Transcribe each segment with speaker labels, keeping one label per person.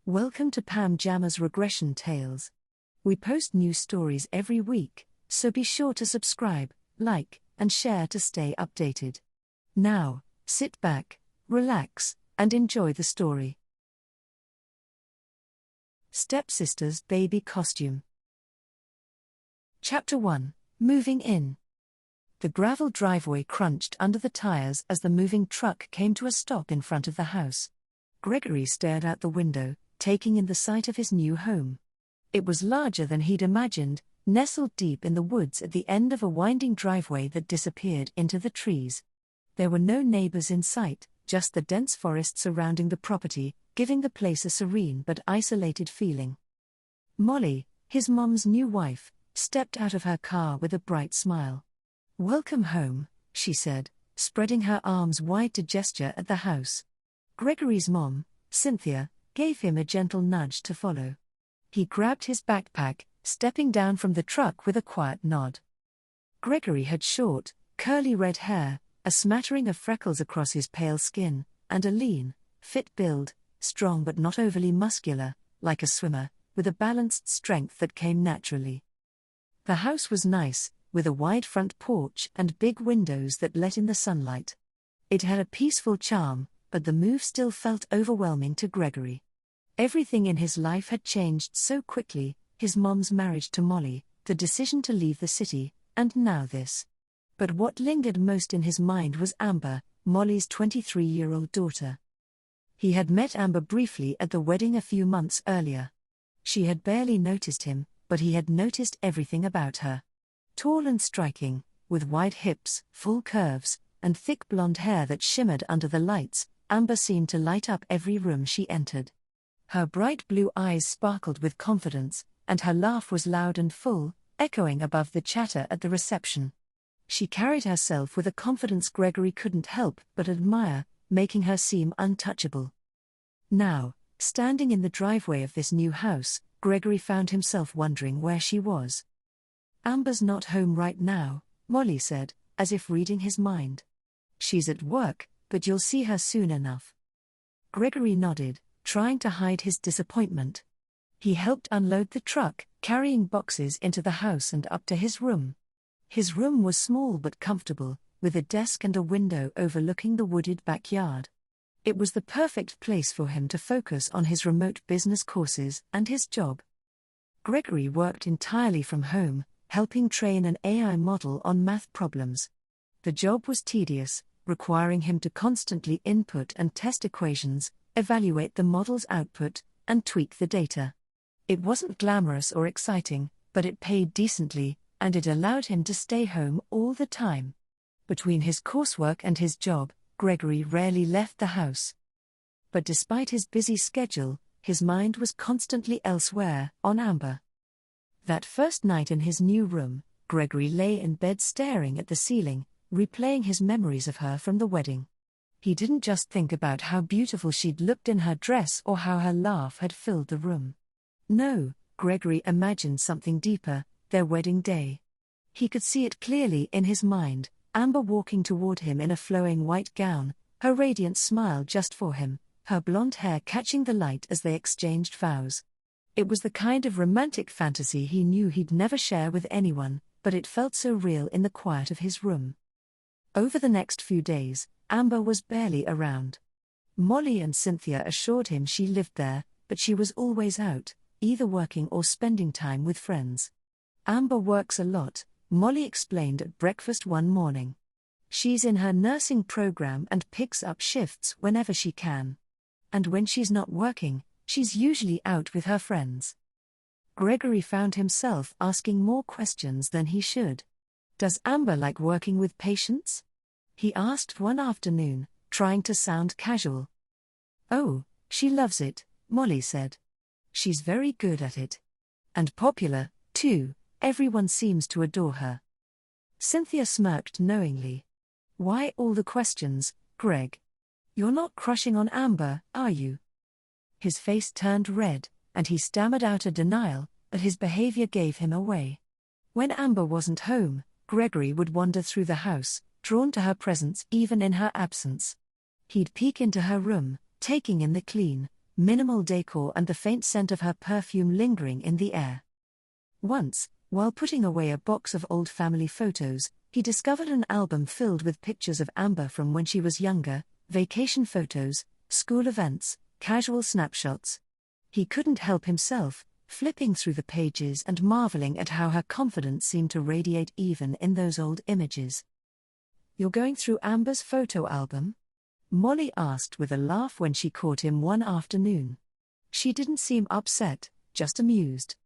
Speaker 1: Welcome to Pam Jammer's Regression Tales. We post new stories every week, so be sure to subscribe, like, and share to stay updated. Now, sit back, relax, and enjoy the story. Stepsister's Baby Costume. Chapter 1, Moving In. The gravel driveway crunched under the tires as the moving truck came to a stop in front of the house. Gregory stared out the window, taking in the sight of his new home. It was larger than he'd imagined, nestled deep in the woods at the end of a winding driveway that disappeared into the trees. There were no neighbors in sight, just the dense forest surrounding the property, giving the place a serene but isolated feeling. Molly, his mom's new wife, stepped out of her car with a bright smile. "Welcome home," she said, spreading her arms wide to gesture at the house. Gregory's mom, Cynthia, gave him a gentle nudge to follow. He grabbed his backpack, stepping down from the truck with a quiet nod. Gregory had short, curly red hair, a smattering of freckles across his pale skin, and a lean, fit build, strong but not overly muscular, like a swimmer, with a balanced strength that came naturally. The house was nice, with a wide front porch and big windows that let in the sunlight. It had a peaceful charm, but the move still felt overwhelming to Gregory. Everything in his life had changed so quickly: his mom's marriage to Molly, the decision to leave the city, and now this. But what lingered most in his mind was Amber, Molly's 23-year-old daughter. He had met Amber briefly at the wedding a few months earlier. She had barely noticed him, but he had noticed everything about her. Tall and striking, with wide hips, full curves, and thick blonde hair that shimmered under the lights, Amber seemed to light up every room she entered. Her bright blue eyes sparkled with confidence, and her laugh was loud and full, echoing above the chatter at the reception. She carried herself with a confidence Gregory couldn't help but admire, making her seem untouchable. Now, standing in the driveway of this new house, Gregory found himself wondering where she was. "Amber's not home right now," Molly said, as if reading his mind. "She's at work, but you'll see her soon enough." Gregory nodded, trying to hide his disappointment. He helped unload the truck, carrying boxes into the house and up to his room. His room was small but comfortable, with a desk and a window overlooking the wooded backyard. It was the perfect place for him to focus on his remote business courses and his job. Gregory worked entirely from home, helping train an AI model on math problems. The job was tedious, requiring him to constantly input and test equations, evaluate the model's output, and tweak the data. It wasn't glamorous or exciting, but it paid decently, and it allowed him to stay home all the time. Between his coursework and his job, Gregory rarely left the house. But despite his busy schedule, his mind was constantly elsewhere, on Amber. That first night in his new room, Gregory lay in bed staring at the ceiling, replaying his memories of her from the wedding. He didn't just think about how beautiful she'd looked in her dress or how her laugh had filled the room. No, Gregory imagined something deeper: their wedding day. He could see it clearly in his mind: Amber walking toward him in a flowing white gown, her radiant smile just for him, her blonde hair catching the light as they exchanged vows. It was the kind of romantic fantasy he knew he'd never share with anyone, but it felt so real in the quiet of his room. Over the next few days, Amber was barely around. Molly and Cynthia assured him she lived there, but she was always out, either working or spending time with friends. "Amber works a lot," Molly explained at breakfast one morning. "She's in her nursing program and picks up shifts whenever she can. And when she's not working, she's usually out with her friends." Gregory found himself asking more questions than he should. "Does Amber like working with patients?" he asked one afternoon, trying to sound casual. "Oh, she loves it," Molly said. "She's very good at it. And popular, too, everyone seems to adore her." Cynthia smirked knowingly. "Why all the questions, Greg? You're not crushing on Amber, are you?" His face turned red, and he stammered out a denial, but his behavior gave him away. When Amber wasn't home, Gregory would wander through the house, drawn to her presence even in her absence. He'd peek into her room, taking in the clean, minimal decor and the faint scent of her perfume lingering in the air. Once, while putting away a box of old family photos, he discovered an album filled with pictures of Amber from when she was younger, vacation photos, school events, casual snapshots. He couldn't help himself, flipping through the pages and marveling at how her confidence seemed to radiate even in those old images. "You're going through Amber's photo album?" Molly asked with a laugh when she caught him one afternoon. She didn't seem upset, just amused.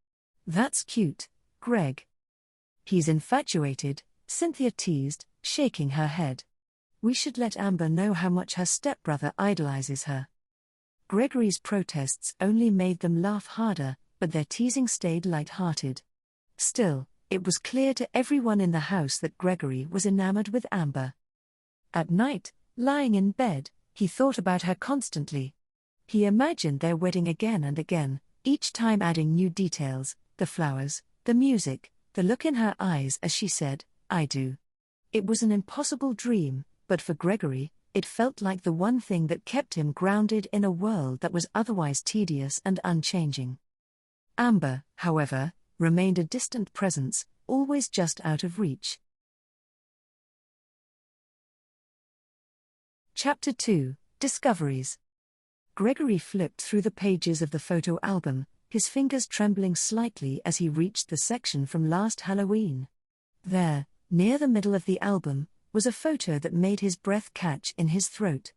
Speaker 1: "That's cute, Greg." "He's infatuated," Cynthia teased, shaking her head. "We should let Amber know how much her stepbrother idolizes her." Gregory's protests only made them laugh harder, but their teasing stayed lighthearted. Still, it was clear to everyone in the house that Gregory was enamored with Amber. At night, lying in bed, he thought about her constantly. He imagined their wedding again and again, each time adding new details: the flowers, the music, the look in her eyes as she said, "I do." It was an impossible dream, but for Gregory, it felt like the one thing that kept him grounded in a world that was otherwise tedious and unchanging. Amber, however, remained a distant presence, always just out of reach. Chapter 2, Discoveries. Gregory flipped through the pages of the photo album, his fingers trembling slightly as he reached the section from last Halloween. There, near the middle of the album, was a photo that made his breath catch in his throat.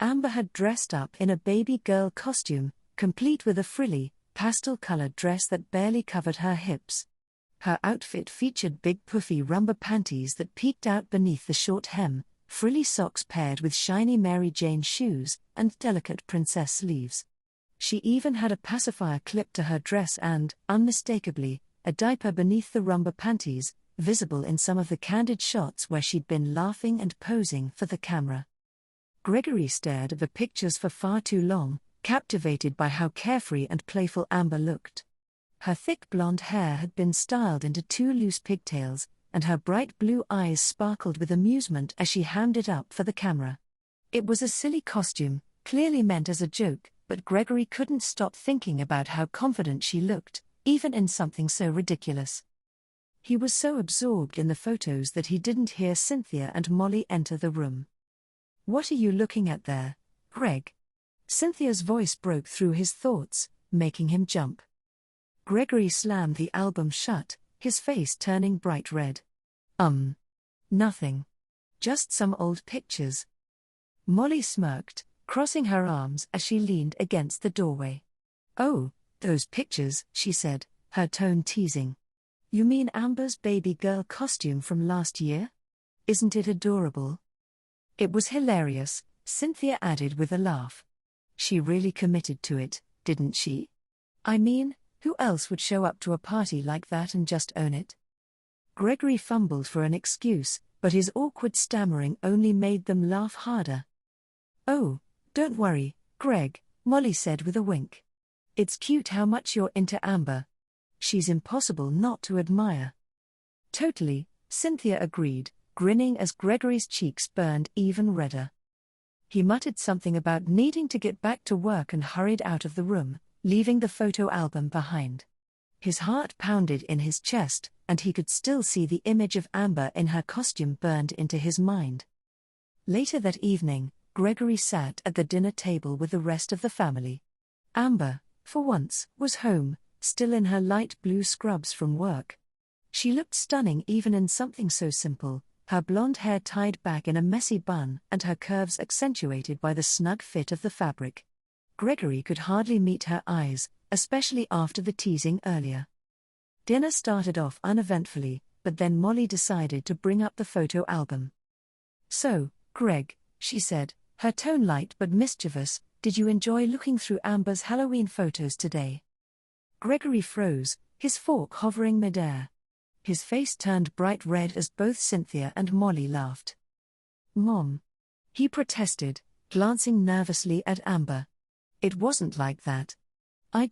Speaker 1: Amber had dressed up in a baby girl costume, complete with a frilly, pastel-colored dress that barely covered her hips. Her outfit featured big puffy rumba panties that peeked out beneath the short hem, frilly socks paired with shiny Mary Jane shoes, and delicate princess sleeves. She even had a pacifier clipped to her dress and, unmistakably, a diaper beneath the rumba panties, visible in some of the candid shots where she'd been laughing and posing for the camera. Gregory stared at the pictures for far too long, captivated by how carefree and playful Amber looked. Her thick blonde hair had been styled into 2 loose pigtails, and her bright blue eyes sparkled with amusement as she hammed it up for the camera. It was a silly costume, clearly meant as a joke, but Gregory couldn't stop thinking about how confident she looked, even in something so ridiculous. He was so absorbed in the photos that he didn't hear Cynthia and Molly enter the room. "What are you looking at there, Greg?" Cynthia's voice broke through his thoughts, making him jump. Gregory slammed the album shut, his face turning bright red. Nothing. Just some old pictures." Molly smirked, crossing her arms as she leaned against the doorway. "Oh, those pictures," she said, her tone teasing. "You mean Amber's baby girl costume from last year? Isn't it adorable?" "It was hilarious," Cynthia added with a laugh. "She really committed to it, didn't she? I mean, who else would show up to a party like that and just own it?" Gregory fumbled for an excuse, but his awkward stammering only made them laugh harder. "Oh, don't worry, Greg," Molly said with a wink. "It's cute how much you're into Amber. She's impossible not to admire." "Totally," Cynthia agreed, grinning as Gregory's cheeks burned even redder. He muttered something about needing to get back to work and hurried out of the room, leaving the photo album behind. His heart pounded in his chest, and he could still see the image of Amber in her costume burned into his mind. Later that evening, Gregory sat at the dinner table with the rest of the family. Amber, for once, was home, still in her light blue scrubs from work. She looked stunning even in something so simple, her blonde hair tied back in a messy bun and her curves accentuated by the snug fit of the fabric. Gregory could hardly meet her eyes, especially after the teasing earlier. Dinner started off uneventfully, but then Molly decided to bring up the photo album. "So, Greg," she said, her tone light but mischievous, "did you enjoy looking through Amber's Halloween photos today?" Gregory froze, his fork hovering midair. His face turned bright red as both Cynthia and Molly laughed. "Mom," he protested, glancing nervously at Amber. "It wasn't like that. I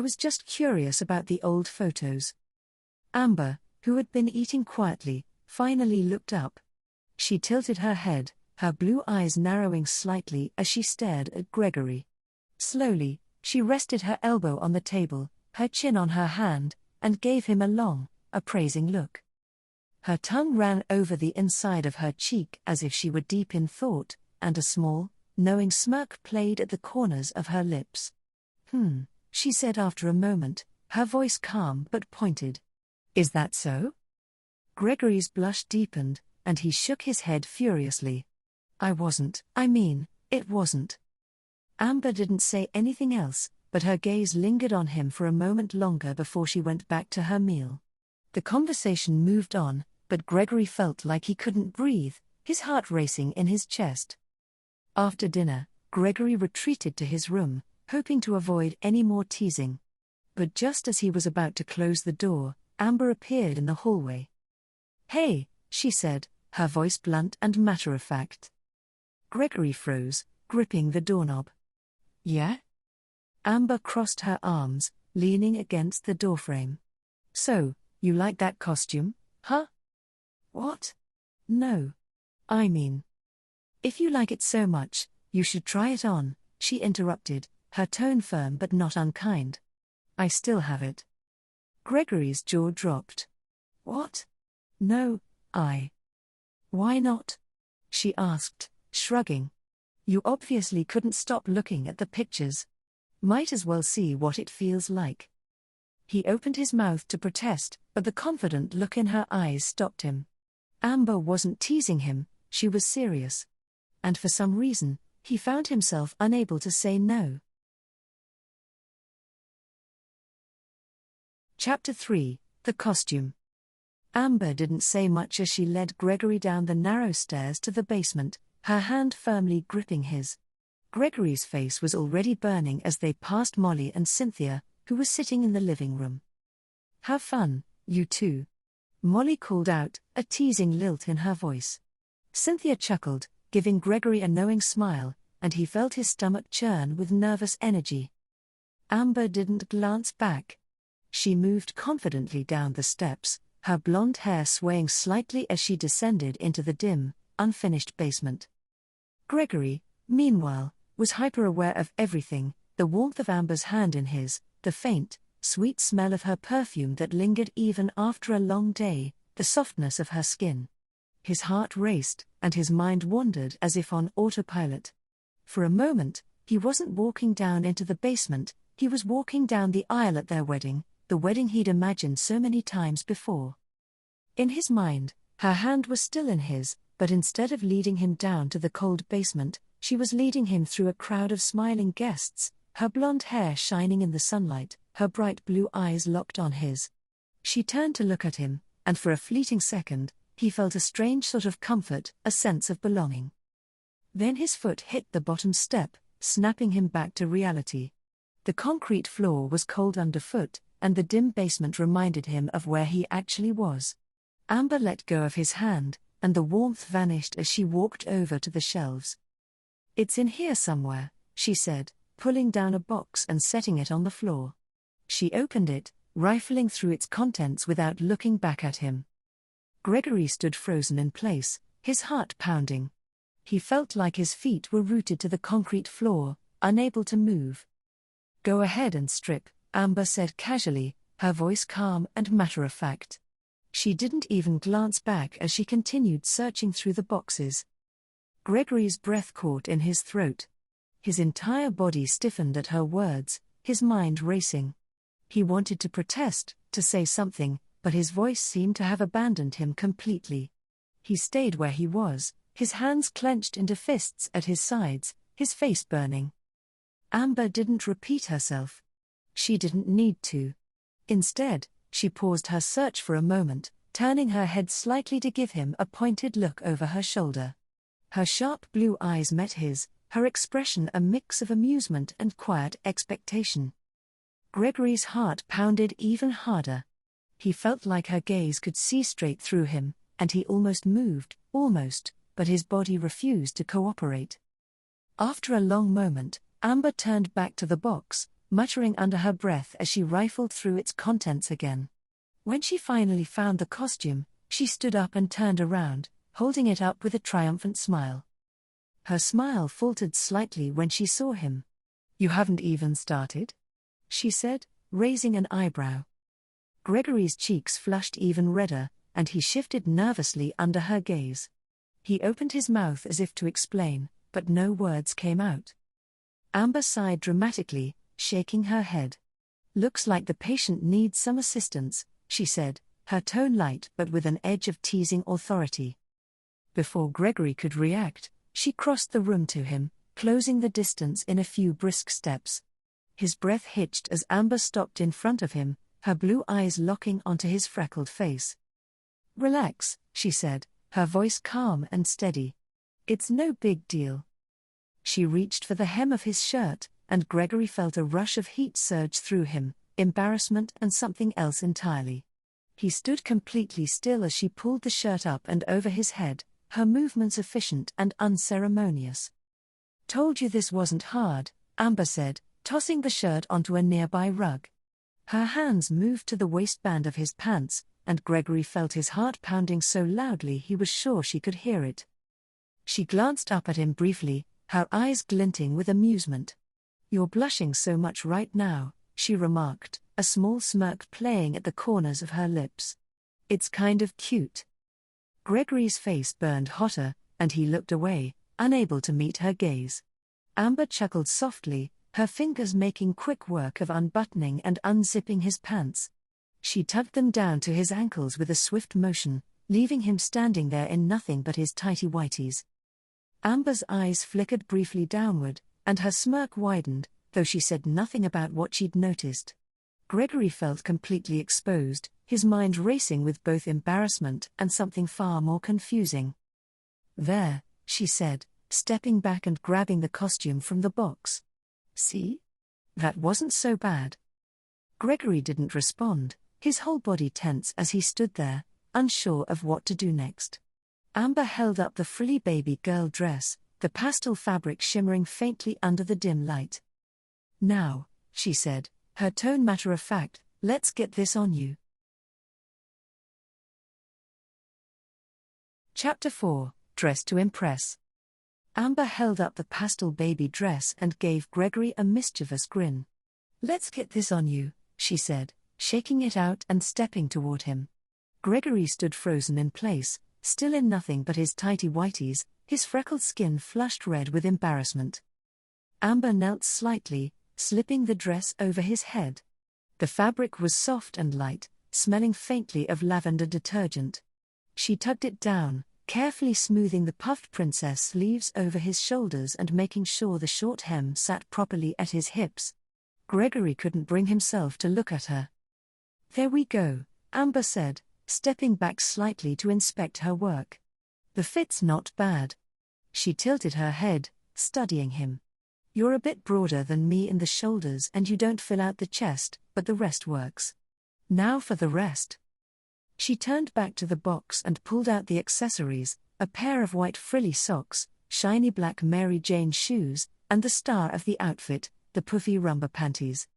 Speaker 1: was just curious about the old photos." Amber, who had been eating quietly, finally looked up. She tilted her head, her blue eyes narrowing slightly as she stared at Gregory. Slowly, she rested her elbow on the table, her chin on her hand, and gave him a long, appraising look. Her tongue ran over the inside of her cheek as if she were deep in thought, and a small, knowing smirk played at the corners of her lips. She said after a moment, her voice calm but pointed. Is that so? Gregory's blush deepened, and he shook his head furiously. It wasn't. Amber didn't say anything else, but her gaze lingered on him for a moment longer before she went back to her meal. The conversation moved on, but Gregory felt like he couldn't breathe, his heart racing in his chest. After dinner, Gregory retreated to his room, hoping to avoid any more teasing. But just as he was about to close the door, Amber appeared in the hallway. "Hey," she said, her voice blunt and matter-of-fact. Gregory froze, gripping the doorknob. "Yeah?" Amber crossed her arms, leaning against the doorframe. "So, you like that costume, huh?" "What?" "No. I mean, if you like it so much, you should try it on," she interrupted, her tone firm but not unkind. "I still have it." Gregory's jaw dropped. "What?" "No, Why not?" she asked, shrugging. "You obviously couldn't stop looking at the pictures. Might as well see what it feels like." He opened his mouth to protest, but the confident look in her eyes stopped him. Amber wasn't teasing him, she was serious. And for some reason, he found himself unable to say no. Chapter 3: The Costume. Amber didn't say much as she led Gregory down the narrow stairs to the basement, her hand firmly gripping his. Gregory's face was already burning as they passed Molly and Cynthia, who were sitting in the living room. "Have fun, you two," Molly called out, a teasing lilt in her voice. Cynthia chuckled, giving Gregory a knowing smile, and he felt his stomach churn with nervous energy. Amber didn't glance back. She moved confidently down the steps, her blonde hair swaying slightly as she descended into the dim, unfinished basement. Gregory, meanwhile, was hyper-aware of everything, the warmth of Amber's hand in his, the faint, sweet smell of her perfume that lingered even after a long day, the softness of her skin. His heart raced, and his mind wandered as if on autopilot. For a moment, he wasn't walking down into the basement, he was walking down the aisle at their wedding, the wedding he'd imagined so many times before. In his mind, her hand was still in his, but instead of leading him down to the cold basement, she was leading him through a crowd of smiling guests, her blonde hair shining in the sunlight, her bright blue eyes locked on his. She turned to look at him, and for a fleeting second, he felt a strange sort of comfort, a sense of belonging. Then his foot hit the bottom step, snapping him back to reality. The concrete floor was cold underfoot, and the dim basement reminded him of where he actually was. Amber let go of his hand, and the warmth vanished as she walked over to the shelves. "It's in here somewhere," she said, pulling down a box and setting it on the floor. She opened it, rifling through its contents without looking back at him. Gregory stood frozen in place, his heart pounding. He felt like his feet were rooted to the concrete floor, unable to move. "Go ahead and strip," Amber said casually, her voice calm and matter-of-fact. She didn't even glance back as she continued searching through the boxes. Gregory's breath caught in his throat. His entire body stiffened at her words, his mind racing. He wanted to protest, to say something, but his voice seemed to have abandoned him completely. He stayed where he was, his hands clenched into fists at his sides, his face burning. Amber didn't repeat herself. She didn't need to. Instead, she paused her search for a moment, turning her head slightly to give him a pointed look over her shoulder. Her sharp blue eyes met his, her expression a mix of amusement and quiet expectation. Gregory's heart pounded even harder. He felt like her gaze could see straight through him, and he almost moved, but his body refused to cooperate. After a long moment, Amber turned back to the box, muttering under her breath as she rifled through its contents again. When she finally found the costume, she stood up and turned around, holding it up with a triumphant smile. Her smile faltered slightly when she saw him. You haven't even started? She said, raising an eyebrow. Gregory's cheeks flushed even redder, and he shifted nervously under her gaze. He opened his mouth as if to explain, but no words came out. Amber sighed dramatically, shaking her head. Looks like the patient needs some assistance, she said, her tone light but with an edge of teasing authority. Before Gregory could react, she crossed the room to him, closing the distance in a few brisk steps. His breath hitched as Amber stopped in front of him, her blue eyes locking onto his freckled face. Relax, she said, her voice calm and steady. It's no big deal. She reached for the hem of his shirt, and Gregory felt a rush of heat surge through him, embarrassment and something else entirely. He stood completely still as she pulled the shirt up and over his head, her movements efficient and unceremonious. Told you this wasn't hard, Amber said, tossing the shirt onto a nearby rug. Her hands moved to the waistband of his pants, and Gregory felt his heart pounding so loudly he was sure she could hear it. She glanced up at him briefly, her eyes glinting with amusement. You're blushing so much right now, she remarked, a small smirk playing at the corners of her lips. It's kind of cute. Gregory's face burned hotter, and he looked away, unable to meet her gaze. Amber chuckled softly, her fingers making quick work of unbuttoning and unzipping his pants. She tugged them down to his ankles with a swift motion, leaving him standing there in nothing but his tighty-whities. Amber's eyes flickered briefly downward, and her smirk widened, though she said nothing about what she'd noticed. Gregory felt completely exposed, his mind racing with both embarrassment and something far more confusing. There, she said, stepping back and grabbing the costume from the box. See? That wasn't so bad. Gregory didn't respond, his whole body tense as he stood there, unsure of what to do next. Amber held up the frilly baby girl dress, the pastel fabric shimmering faintly under the dim light. Now, she said, her tone matter-of-fact, let's get this on you. Chapter 4, Dress to Impress. Amber held up the pastel baby dress and gave Gregory a mischievous grin. Let's get this on you, she said, shaking it out and stepping toward him. Gregory stood frozen in place, still in nothing but his tighty-whities, his freckled skin flushed red with embarrassment. Amber knelt slightly, slipping the dress over his head. The fabric was soft and light, smelling faintly of lavender detergent. She tugged it down, carefully smoothing the puffed princess sleeves over his shoulders and making sure the short hem sat properly at his hips. Gregory couldn't bring himself to look at her. There we go, Amber said, stepping back slightly to inspect her work. The fit's not bad. She tilted her head, studying him. You're a bit broader than me in the shoulders and you don't fill out the chest, but the rest works. Now for the rest. She turned back to the box and pulled out the accessories, a pair of white frilly socks, shiny black Mary Jane shoes, and the star of the outfit, the puffy rumba panties.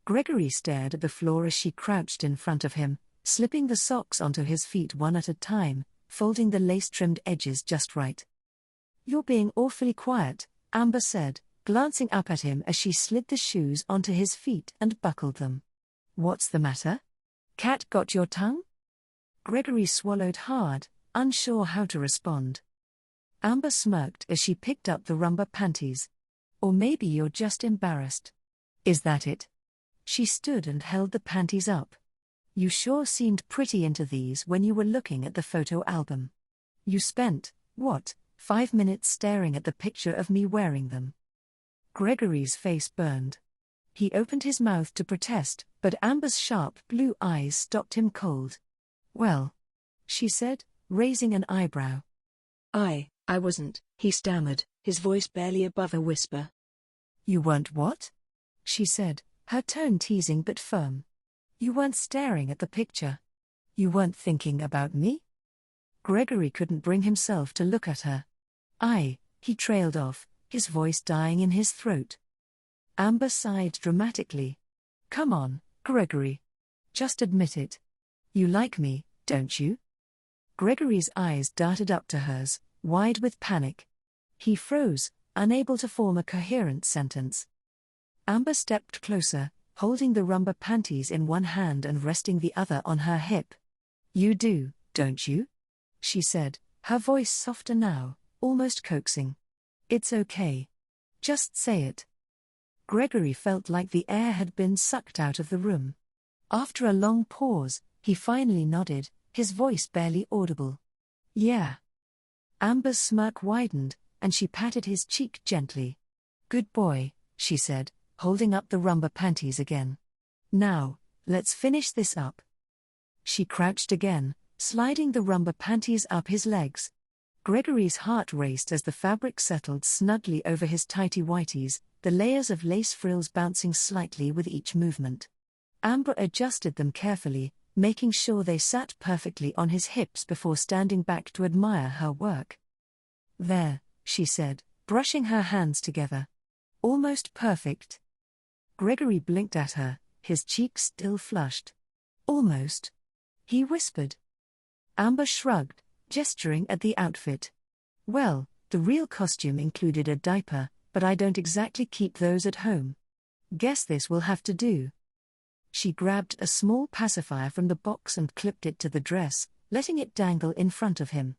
Speaker 1: Gregory stared at the floor as she crouched in front of him, slipping the socks onto his feet one at a time, folding the lace-trimmed edges just right. You're being awfully quiet, Amber said, glancing up at him as she slid the shoes onto his feet and buckled them. What's the matter? Cat got your tongue? Gregory swallowed hard, unsure how to respond. Amber smirked as she picked up the rumba panties. Or maybe you're just embarrassed. Is that it? She stood and held the panties up. You sure seemed pretty into these when you were looking at the photo album. You spent, what, 5 minutes staring at the picture of me wearing them. Gregory's face burned. He opened his mouth to protest, but Amber's sharp blue eyes stopped him cold. Well, she said, raising an eyebrow. I wasn't, he stammered, his voice barely above a whisper. You weren't what? She said, her tone teasing but firm. You weren't staring at the picture. You weren't thinking about me? Gregory couldn't bring himself to look at her. He trailed off, his voice dying in his throat. Amber sighed dramatically. Come on, Gregory. Just admit it. You like me, don't you? Gregory's eyes darted up to hers, wide with panic. He froze, unable to form a coherent sentence. Amber stepped closer, holding the rumba panties in one hand and resting the other on her hip. "You do, don't you?" she said, her voice softer now, almost coaxing. "It's okay. Just say it." Gregory felt like the air had been sucked out of the room. After a long pause, he finally nodded, his voice barely audible. "Yeah." Amber's smirk widened, and she patted his cheek gently. "Good boy," she said, holding up the rumba panties again. "Now, let's finish this up." She crouched again, sliding the rumba panties up his legs. Gregory's heart raced as the fabric settled snugly over his tighty-whities, the layers of lace frills bouncing slightly with each movement. Amber adjusted them carefully, making sure they sat perfectly on his hips before standing back to admire her work. "There," she said, brushing her hands together. "Almost perfect." Gregory blinked at her, his cheeks still flushed. "Almost?" he whispered. Amber shrugged, gesturing at the outfit. "Well, the real costume included a diaper, but I don't exactly keep those at home. Guess this will have to do." She grabbed a small pacifier from the box and clipped it to the dress, letting it dangle in front of him.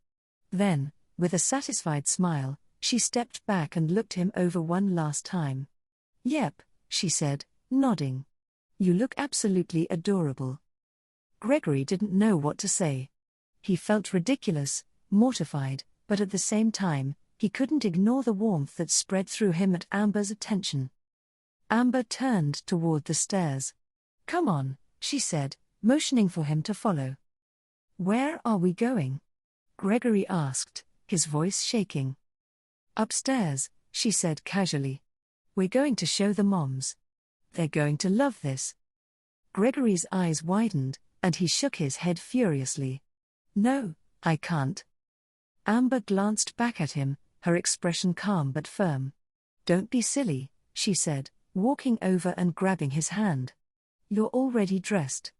Speaker 1: Then, with a satisfied smile, she stepped back and looked him over one last time. "Yep," she said, nodding. "You look absolutely adorable." Gregory didn't know what to say. He felt ridiculous, mortified, but at the same time, he couldn't ignore the warmth that spread through him at Amber's attention. Amber turned toward the stairs. "Come on," she said, motioning for him to follow. "Where are we going?" Gregory asked, his voice shaking. "Upstairs," she said casually. "We're going to show the moms. They're going to love this." Gregory's eyes widened, and he shook his head furiously. "No, I can't." Amber glanced back at him, her expression calm but firm. "Don't be silly," she said, walking over and grabbing his hand. "You're already dressed.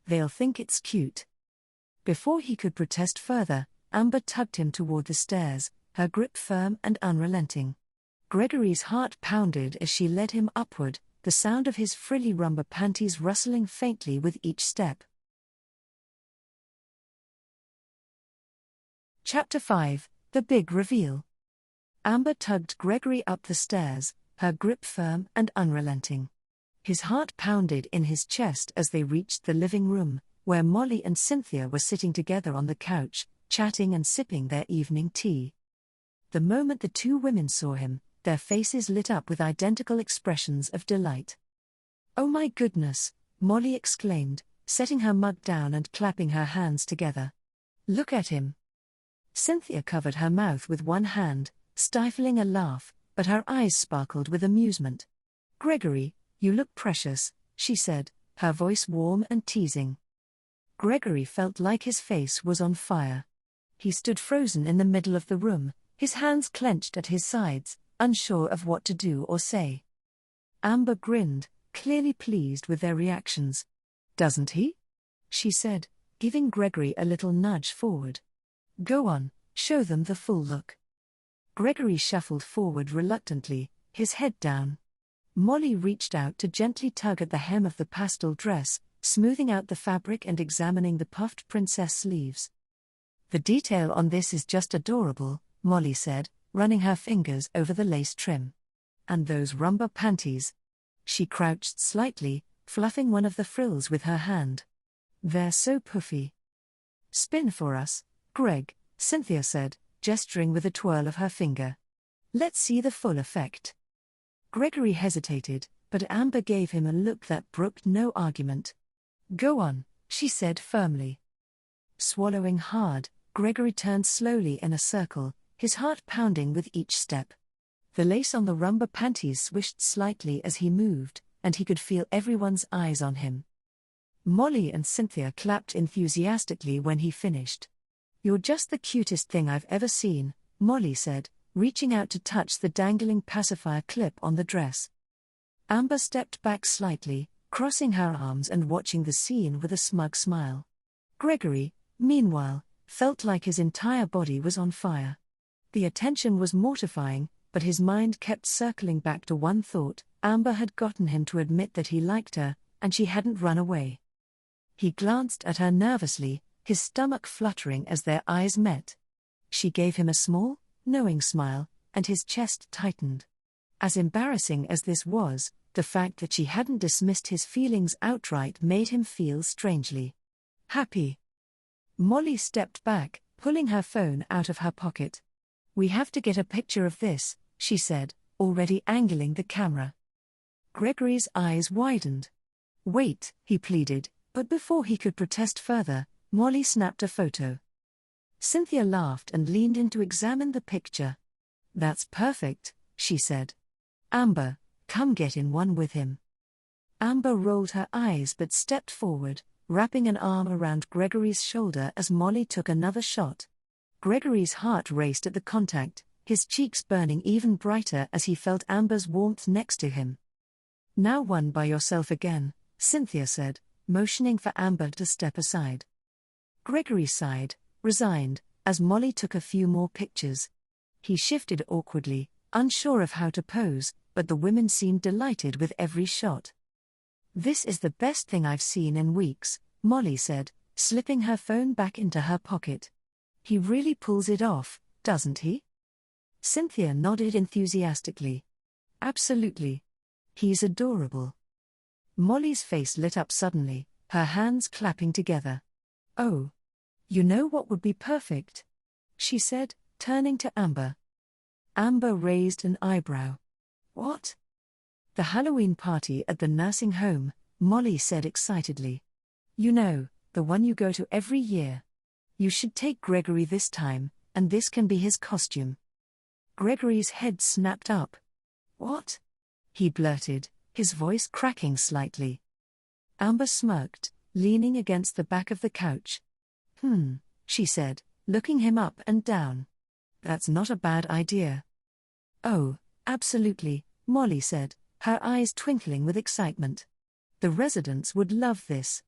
Speaker 1: They'll think it's cute." Before he could protest further, Amber tugged him toward the stairs, her grip firm and unrelenting. Gregory's heart pounded as she led him upward, the sound of his frilly rumba panties rustling faintly with each step. Chapter 5: The Big Reveal. Amber tugged Gregory up the stairs, her grip firm and unrelenting. His heart pounded in his chest as they reached the living room, where Molly and Cynthia were sitting together on the couch, chatting and sipping their evening tea. The moment the two women saw him, their faces lit up with identical expressions of delight. "Oh my goodness," Molly exclaimed, setting her mug down and clapping her hands together. "Look at him." Cynthia covered her mouth with one hand, stifling a laugh, but her eyes sparkled with amusement. "Gregory, you look precious," she said, her voice warm and teasing. Gregory felt like his face was on fire. He stood frozen in the middle of the room, his hands clenched at his sides, unsure of what to do or say. Amber grinned, clearly pleased with their reactions. "Doesn't he?" she said, giving Gregory a little nudge forward. "Go on, show them the full look." Gregory shuffled forward reluctantly, his head down. Molly reached out to gently tug at the hem of the pastel dress, smoothing out the fabric and examining the puffed princess sleeves. "The detail on this is just adorable," Molly said, running her fingers over the lace trim. "And those rumba panties." She crouched slightly, fluffing one of the frills with her hand. "They're so puffy." "Spin for us, Greg," Cynthia said, gesturing with a twirl of her finger. "Let's see the full effect." Gregory hesitated, but Amber gave him a look that brooked no argument. "Go on," she said firmly. Swallowing hard, Gregory turned slowly in a circle, his heart pounding with each step. The lace on the rumba panties swished slightly as he moved, and he could feel everyone's eyes on him. Molly and Cynthia clapped enthusiastically when he finished. "You're just the cutest thing I've ever seen," Molly said, reaching out to touch the dangling pacifier clip on the dress. Amber stepped back slightly, crossing her arms and watching the scene with a smug smile. Gregory, meanwhile, felt like his entire body was on fire. The attention was mortifying, but his mind kept circling back to one thought: Amber had gotten him to admit that he liked her, and she hadn't run away. He glanced at her nervously, his stomach fluttering as their eyes met. She gave him a small, knowing smile, and his chest tightened. As embarrassing as this was, the fact that she hadn't dismissed his feelings outright made him feel strangely happy. Molly stepped back, pulling her phone out of her pocket. "We have to get a picture of this," she said, already angling the camera. Gregory's eyes widened. "Wait," he pleaded, but before he could protest further, Molly snapped a photo. Cynthia laughed and leaned in to examine the picture. "That's perfect," she said. "Amber, come get in one with him." Amber rolled her eyes but stepped forward, wrapping an arm around Gregory's shoulder as Molly took another shot. Gregory's heart raced at the contact, his cheeks burning even brighter as he felt Amber's warmth next to him. "Now one by yourself again," Cynthia said, motioning for Amber to step aside. Gregory sighed, resigned, as Molly took a few more pictures. He shifted awkwardly, unsure of how to pose, but the women seemed delighted with every shot. "This is the best thing I've seen in weeks," Molly said, slipping her phone back into her pocket. "He really pulls it off, doesn't he?" Cynthia nodded enthusiastically. "Absolutely. He's adorable." Molly's face lit up suddenly, her hands clapping together. "Oh. You know what would be perfect?" she said, turning to Amber. Amber raised an eyebrow. "What?" "The Halloween party at the nursing home," Molly said excitedly. "You know, the one you go to every year. You should take Gregory this time, and this can be his costume." Gregory's head snapped up. "What?" he blurted, his voice cracking slightly. Amber smirked, leaning against the back of the couch. She said, looking him up and down. "That's not a bad idea." "Oh, absolutely," Molly said, her eyes twinkling with excitement. "The residents would love this.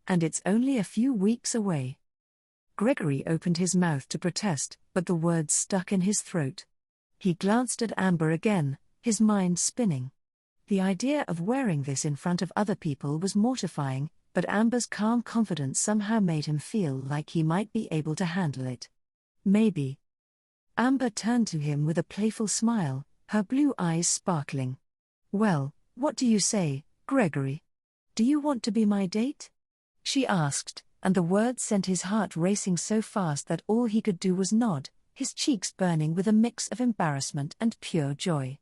Speaker 1: And it's only a few weeks away." Gregory opened his mouth to protest, but the words stuck in his throat. He glanced at Amber again, his mind spinning. The idea of wearing this in front of other people was mortifying, but Amber's calm confidence somehow made him feel like he might be able to handle it. Maybe. Amber turned to him with a playful smile, her blue eyes sparkling. "Well, what do you say, Gregory? Do you want to be my date?" she asked, and the words sent his heart racing so fast that all he could do was nod, his cheeks burning with a mix of embarrassment and pure joy.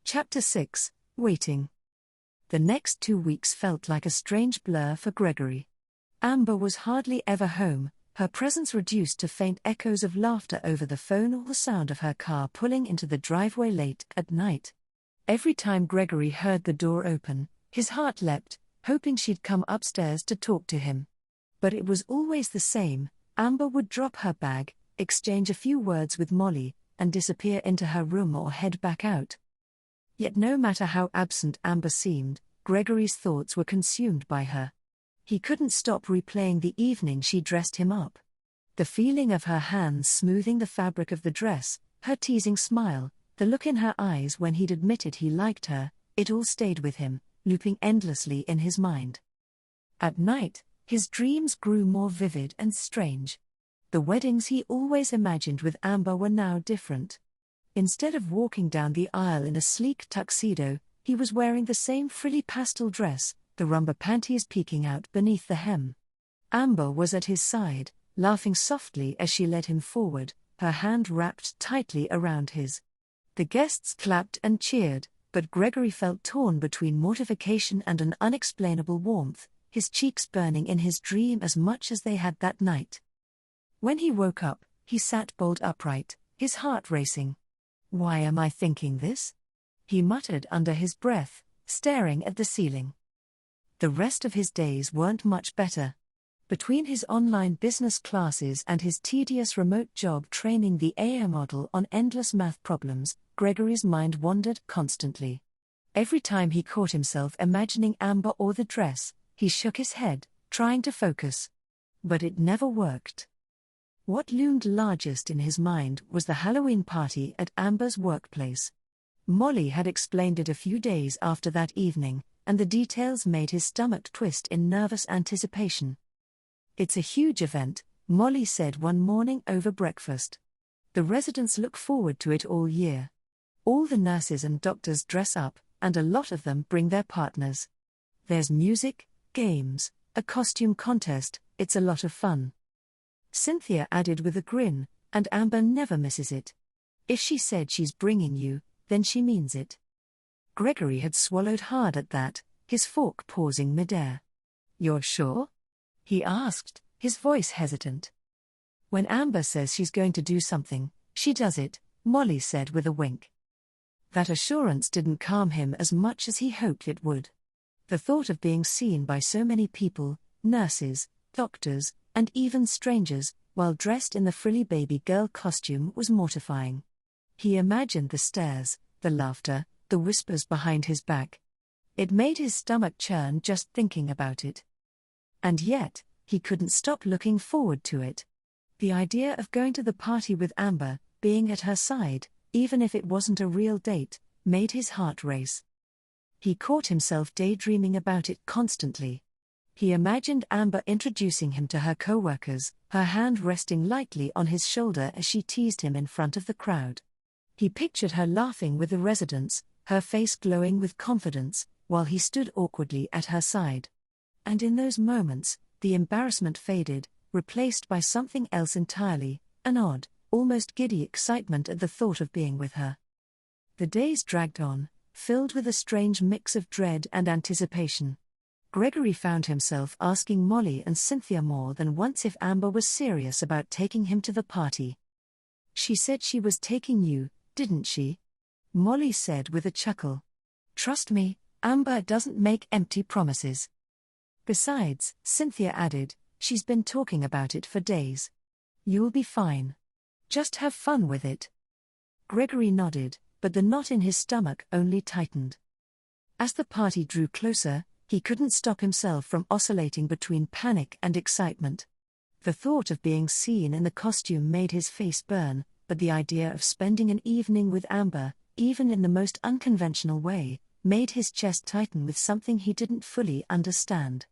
Speaker 1: Chapter 6, Waiting. The next 2 weeks felt like a strange blur for Gregory. Amber was hardly ever home, her presence reduced to faint echoes of laughter over the phone or the sound of her car pulling into the driveway late at night. Every time Gregory heard the door open, his heart leapt, hoping she'd come upstairs to talk to him. But it was always the same: Amber would drop her bag, exchange a few words with Molly, and disappear into her room or head back out. Yet no matter how absent Amber seemed, Gregory's thoughts were consumed by her. He couldn't stop replaying the evening she dressed him up. The feeling of her hands smoothing the fabric of the dress, her teasing smile, the look in her eyes when he'd admitted he liked her, it all stayed with him, looping endlessly in his mind. At night, his dreams grew more vivid and strange. The weddings he always imagined with Amber were now different. Instead of walking down the aisle in a sleek tuxedo, he was wearing the same frilly pastel dress, the rumba panties peeking out beneath the hem. Amber was at his side, laughing softly as she led him forward, her hand wrapped tightly around his. The guests clapped and cheered, but Gregory felt torn between mortification and an unexplainable warmth, his cheeks burning in his dream as much as they had that night. When he woke up, he sat bolt upright, his heart racing. "Why am I thinking this?" he muttered under his breath, staring at the ceiling. The rest of his days weren't much better. Between his online business classes and his tedious remote job training the AI model on endless math problems, Gregory's mind wandered constantly. Every time he caught himself imagining Amber or the dress, he shook his head, trying to focus. But it never worked. What loomed largest in his mind was the Halloween party at Amber's workplace. Molly had explained it a few days after that evening, and the details made his stomach twist in nervous anticipation. "It's a huge event," Molly said one morning over breakfast. "The residents look forward to it all year. All the nurses and doctors dress up, and a lot of them bring their partners. There's music, games, a costume contest, it's a lot of fun." Cynthia added with a grin, "And Amber never misses it. If she said she's bringing you, then she means it." Gregory had swallowed hard at that, his fork pausing midair. "You're sure?" he asked, his voice hesitant. "When Amber says she's going to do something, she does it," Molly said with a wink. That assurance didn't calm him as much as he hoped it would. The thought of being seen by so many people, nurses, doctors, and even strangers, while dressed in the frilly baby girl costume was mortifying. He imagined the stares, the laughter, the whispers behind his back. It made his stomach churn just thinking about it. And yet, he couldn't stop looking forward to it. The idea of going to the party with Amber, being at her side, even if it wasn't a real date, made his heart race. He caught himself daydreaming about it constantly. He imagined Amber introducing him to her co-workers, her hand resting lightly on his shoulder as she teased him in front of the crowd. He pictured her laughing with the residents, her face glowing with confidence, while he stood awkwardly at her side. And in those moments, the embarrassment faded, replaced by something else entirely, an odd, almost giddy excitement at the thought of being with her. The days dragged on, filled with a strange mix of dread and anticipation. Gregory found himself asking Molly and Cynthia more than once if Amber was serious about taking him to the party. "She said she was taking you, didn't she?" Molly said with a chuckle. "Trust me, Amber doesn't make empty promises." "Besides," Cynthia added, "she's been talking about it for days. You'll be fine. Just have fun with it." Gregory nodded, but the knot in his stomach only tightened. As the party drew closer, he couldn't stop himself from oscillating between panic and excitement. The thought of being seen in the costume made his face burn, but the idea of spending an evening with Amber, even in the most unconventional way, made his chest tighten with something he didn't fully understand.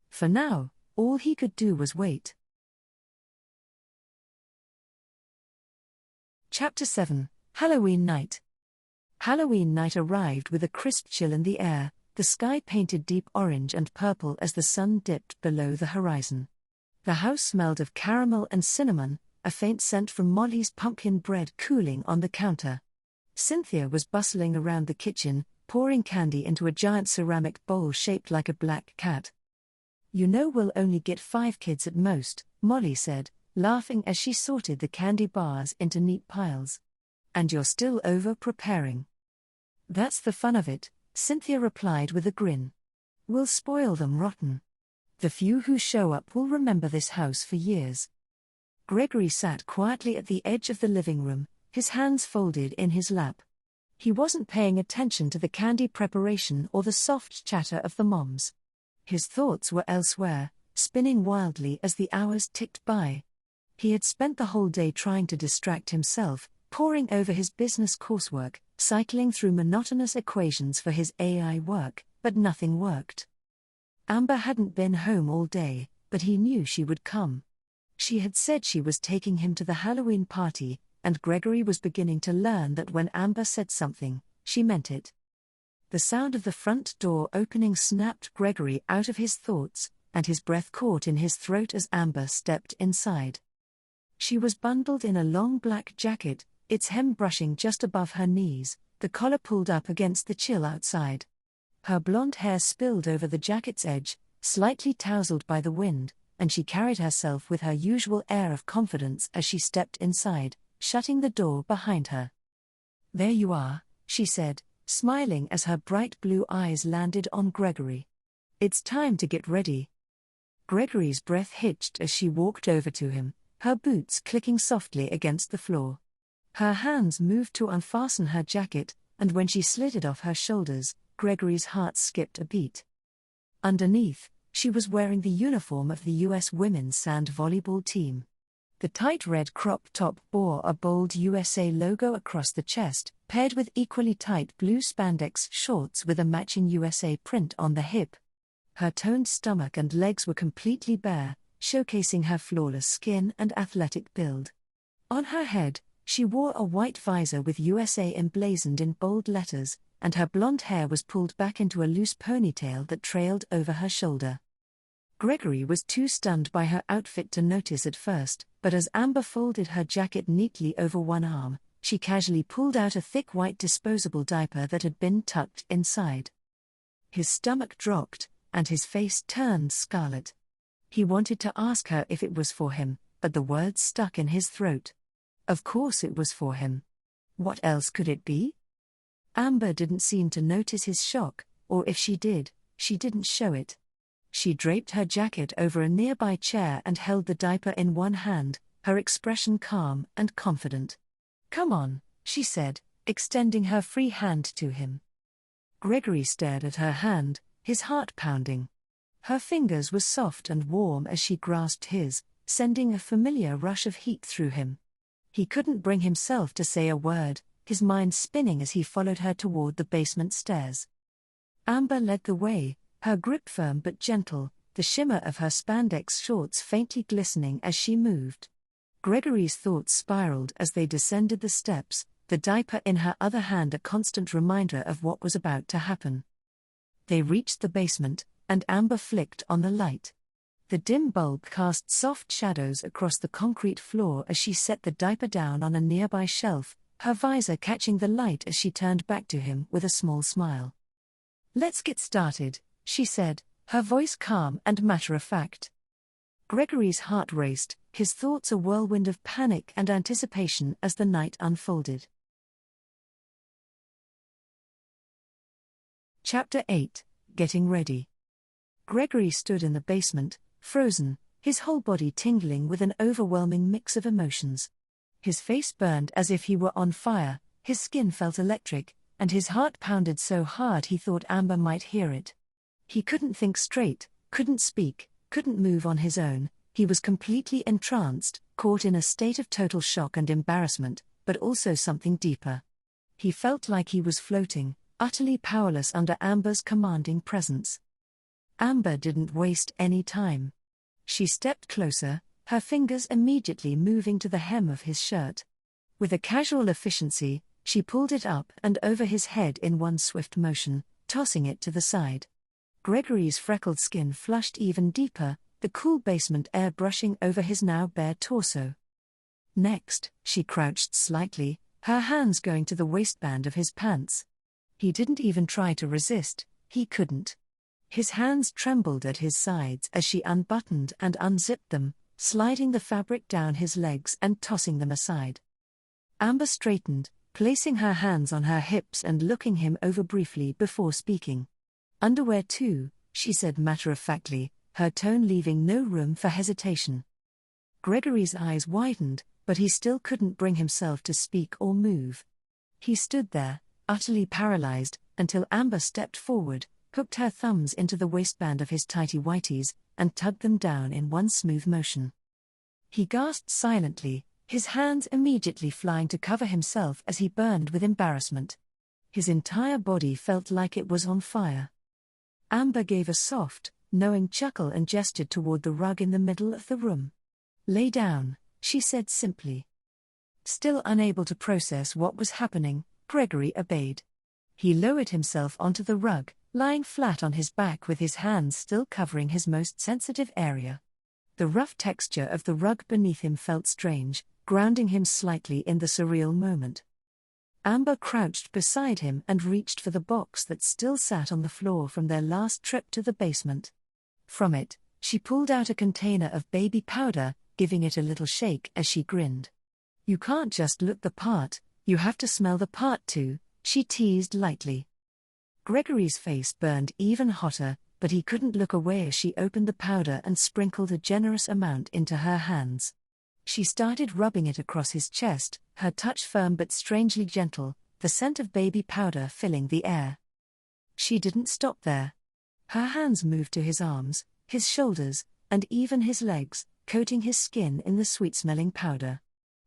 Speaker 1: For now, all he could do was wait. Chapter 7, Halloween Night. Halloween night arrived with a crisp chill in the air, the sky painted deep orange and purple as the sun dipped below the horizon. The house smelled of caramel and cinnamon, a faint scent from Molly's pumpkin bread cooling on the counter. Cynthia was bustling around the kitchen, pouring candy into a giant ceramic bowl shaped like a black cat. "You know we'll only get 5 kids at most," Molly said, laughing as she sorted the candy bars into neat piles. "And you're still over-preparing." "That's the fun of it," Cynthia replied with a grin. "We'll spoil them rotten. The few who show up will remember this house for years." Gregory sat quietly at the edge of the living room, his hands folded in his lap. He wasn't paying attention to the candy preparation or the soft chatter of the moms. His thoughts were elsewhere, spinning wildly as the hours ticked by. He had spent the whole day trying to distract himself, poring over his business coursework, cycling through monotonous equations for his AI work, but nothing worked. Amber hadn't been home all day, but he knew she would come. She had said she was taking him to the Halloween party, and Gregory was beginning to learn that when Amber said something, she meant it. The sound of the front door opening snapped Gregory out of his thoughts, and his breath caught in his throat as Amber stepped inside. She was bundled in a long black jacket, its hem brushing just above her knees, the collar pulled up against the chill outside. Her blonde hair spilled over the jacket's edge, slightly tousled by the wind, and she carried herself with her usual air of confidence as she stepped inside, shutting the door behind her. "There you are," she said, smiling as her bright blue eyes landed on Gregory. "It's time to get ready." Gregory's breath hitched as she walked over to him, her boots clicking softly against the floor. Her hands moved to unfasten her jacket, and when she slid it off her shoulders, Gregory's heart skipped a beat. Underneath, she was wearing the uniform of the U.S. women's sand volleyball team. The tight red crop top bore a bold USA logo across the chest, paired with equally tight blue spandex shorts with a matching USA print on the hip. Her toned stomach and legs were completely bare, showcasing her flawless skin and athletic build. On her head, she wore a white visor with USA emblazoned in bold letters, and her blonde hair was pulled back into a loose ponytail that trailed over her shoulder. Gregory was too stunned by her outfit to notice at first, but as Amber folded her jacket neatly over one arm, she casually pulled out a thick white disposable diaper that had been tucked inside. His stomach dropped, and his face turned scarlet. He wanted to ask her if it was for him, but the words stuck in his throat. Of course it was for him. What else could it be? Amber didn't seem to notice his shock, or if she did, she didn't show it. She draped her jacket over a nearby chair and held the diaper in one hand, her expression calm and confident. "Come on," she said, extending her free hand to him. Gregory stared at her hand, his heart pounding. Her fingers were soft and warm as she grasped his, sending a familiar rush of heat through him. He couldn't bring himself to say a word, his mind spinning as he followed her toward the basement stairs. Amber led the way, her grip firm but gentle, the shimmer of her spandex shorts faintly glistening as she moved. Gregory's thoughts spiraled as they descended the steps, the diaper in her other hand a constant reminder of what was about to happen. They reached the basement, and Amber flicked on the light. The dim bulb cast soft shadows across the concrete floor as she set the diaper down on a nearby shelf, her visor catching the light as she turned back to him with a small smile. "Let's get started," she said, her voice calm and matter-of-fact. Gregory's heart raced, his thoughts a whirlwind of panic and anticipation as the night unfolded. Chapter 8: Getting Ready. Gregory stood in the basement, frozen, his whole body tingling with an overwhelming mix of emotions. His face burned as if he were on fire, his skin felt electric, and his heart pounded so hard he thought Amber might hear it. He couldn't think straight, couldn't speak, couldn't move on his own. He was completely entranced, caught in a state of total shock and embarrassment, but also something deeper. He felt like he was floating, utterly powerless under Amber's commanding presence. Amber didn't waste any time. She stepped closer, her fingers immediately moving to the hem of his shirt. With a casual efficiency, she pulled it up and over his head in one swift motion, tossing it to the side. Gregory's freckled skin flushed even deeper, the cool basement air brushing over his now bare torso. Next, she crouched slightly, her hands going to the waistband of his pants. He didn't even try to resist, he couldn't. His hands trembled at his sides as she unbuttoned and unzipped them, sliding the fabric down his legs and tossing them aside. Amber straightened, placing her hands on her hips and looking him over briefly before speaking. "Underwear too," she said matter-of-factly, her tone leaving no room for hesitation. Gregory's eyes widened, but he still couldn't bring himself to speak or move. He stood there, utterly paralyzed, until Amber stepped forward, hooked her thumbs into the waistband of his tighty-whities, and tugged them down in one smooth motion. He gasped silently, his hands immediately flying to cover himself as he burned with embarrassment. His entire body felt like it was on fire. Amber gave a soft, knowing chuckle and gestured toward the rug in the middle of the room. "Lay down," she said simply. Still unable to process what was happening, Gregory obeyed. He lowered himself onto the rug, lying flat on his back with his hands still covering his most sensitive area. The rough texture of the rug beneath him felt strange, grounding him slightly in the surreal moment. Amber crouched beside him and reached for the box that still sat on the floor from their last trip to the basement. From it, she pulled out a container of baby powder, giving it a little shake as she grinned. "You can't just look the part, you have to smell the part too," she teased lightly. Gregory's face burned even hotter, but he couldn't look away as she opened the powder and sprinkled a generous amount into her hands. She started rubbing it across his chest, her touch firm but strangely gentle, the scent of baby powder filling the air. She didn't stop there. Her hands moved to his arms, his shoulders, and even his legs, coating his skin in the sweet-smelling powder.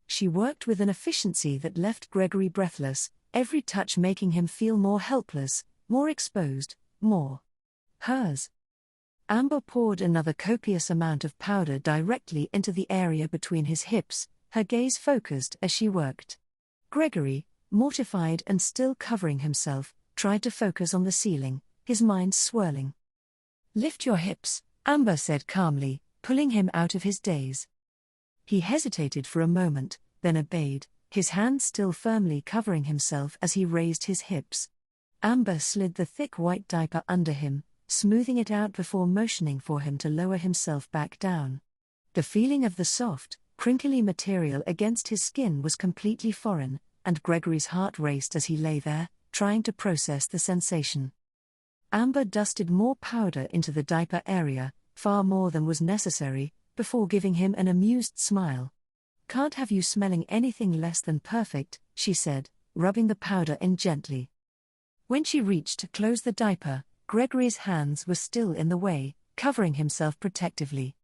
Speaker 1: She worked with an efficiency that left Gregory breathless, every touch making him feel more helpless, more exposed, more hers. Amber poured another copious amount of powder directly into the area between his hips, her gaze focused as she worked. Gregory, mortified and still covering himself, tried to focus on the ceiling, his mind swirling. "Lift your hips," Amber said calmly, pulling him out of his daze. He hesitated for a moment, then obeyed, his hand still firmly covering himself as he raised his hips. Amber slid the thick white diaper under him, smoothing it out before motioning for him to lower himself back down. The feeling of the soft, crinkly material against his skin was completely foreign, and Gregory's heart raced as he lay there, trying to process the sensation. Amber dusted more powder into the diaper area, far more than was necessary, before giving him an amused smile. "Can't have you smelling anything less than perfect," she said, rubbing the powder in gently. When she reached to close the diaper, Gregory's hands were still in the way, covering himself protectively.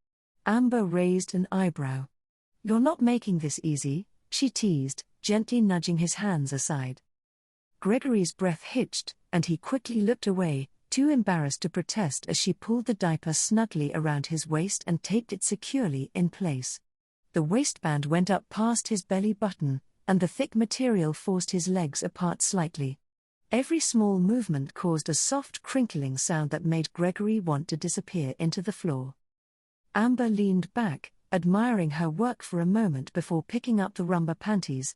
Speaker 1: Amber raised an eyebrow. "You're not making this easy," she teased, gently nudging his hands aside. Gregory's breath hitched, and he quickly looked away, too embarrassed to protest as she pulled the diaper snugly around his waist and taped it securely in place. The waistband went up past his belly button, and the thick material forced his legs apart slightly. Every small movement caused a soft crinkling sound that made Gregory want to disappear into the floor. Amber leaned back, admiring her work for a moment before picking up the rubber panties.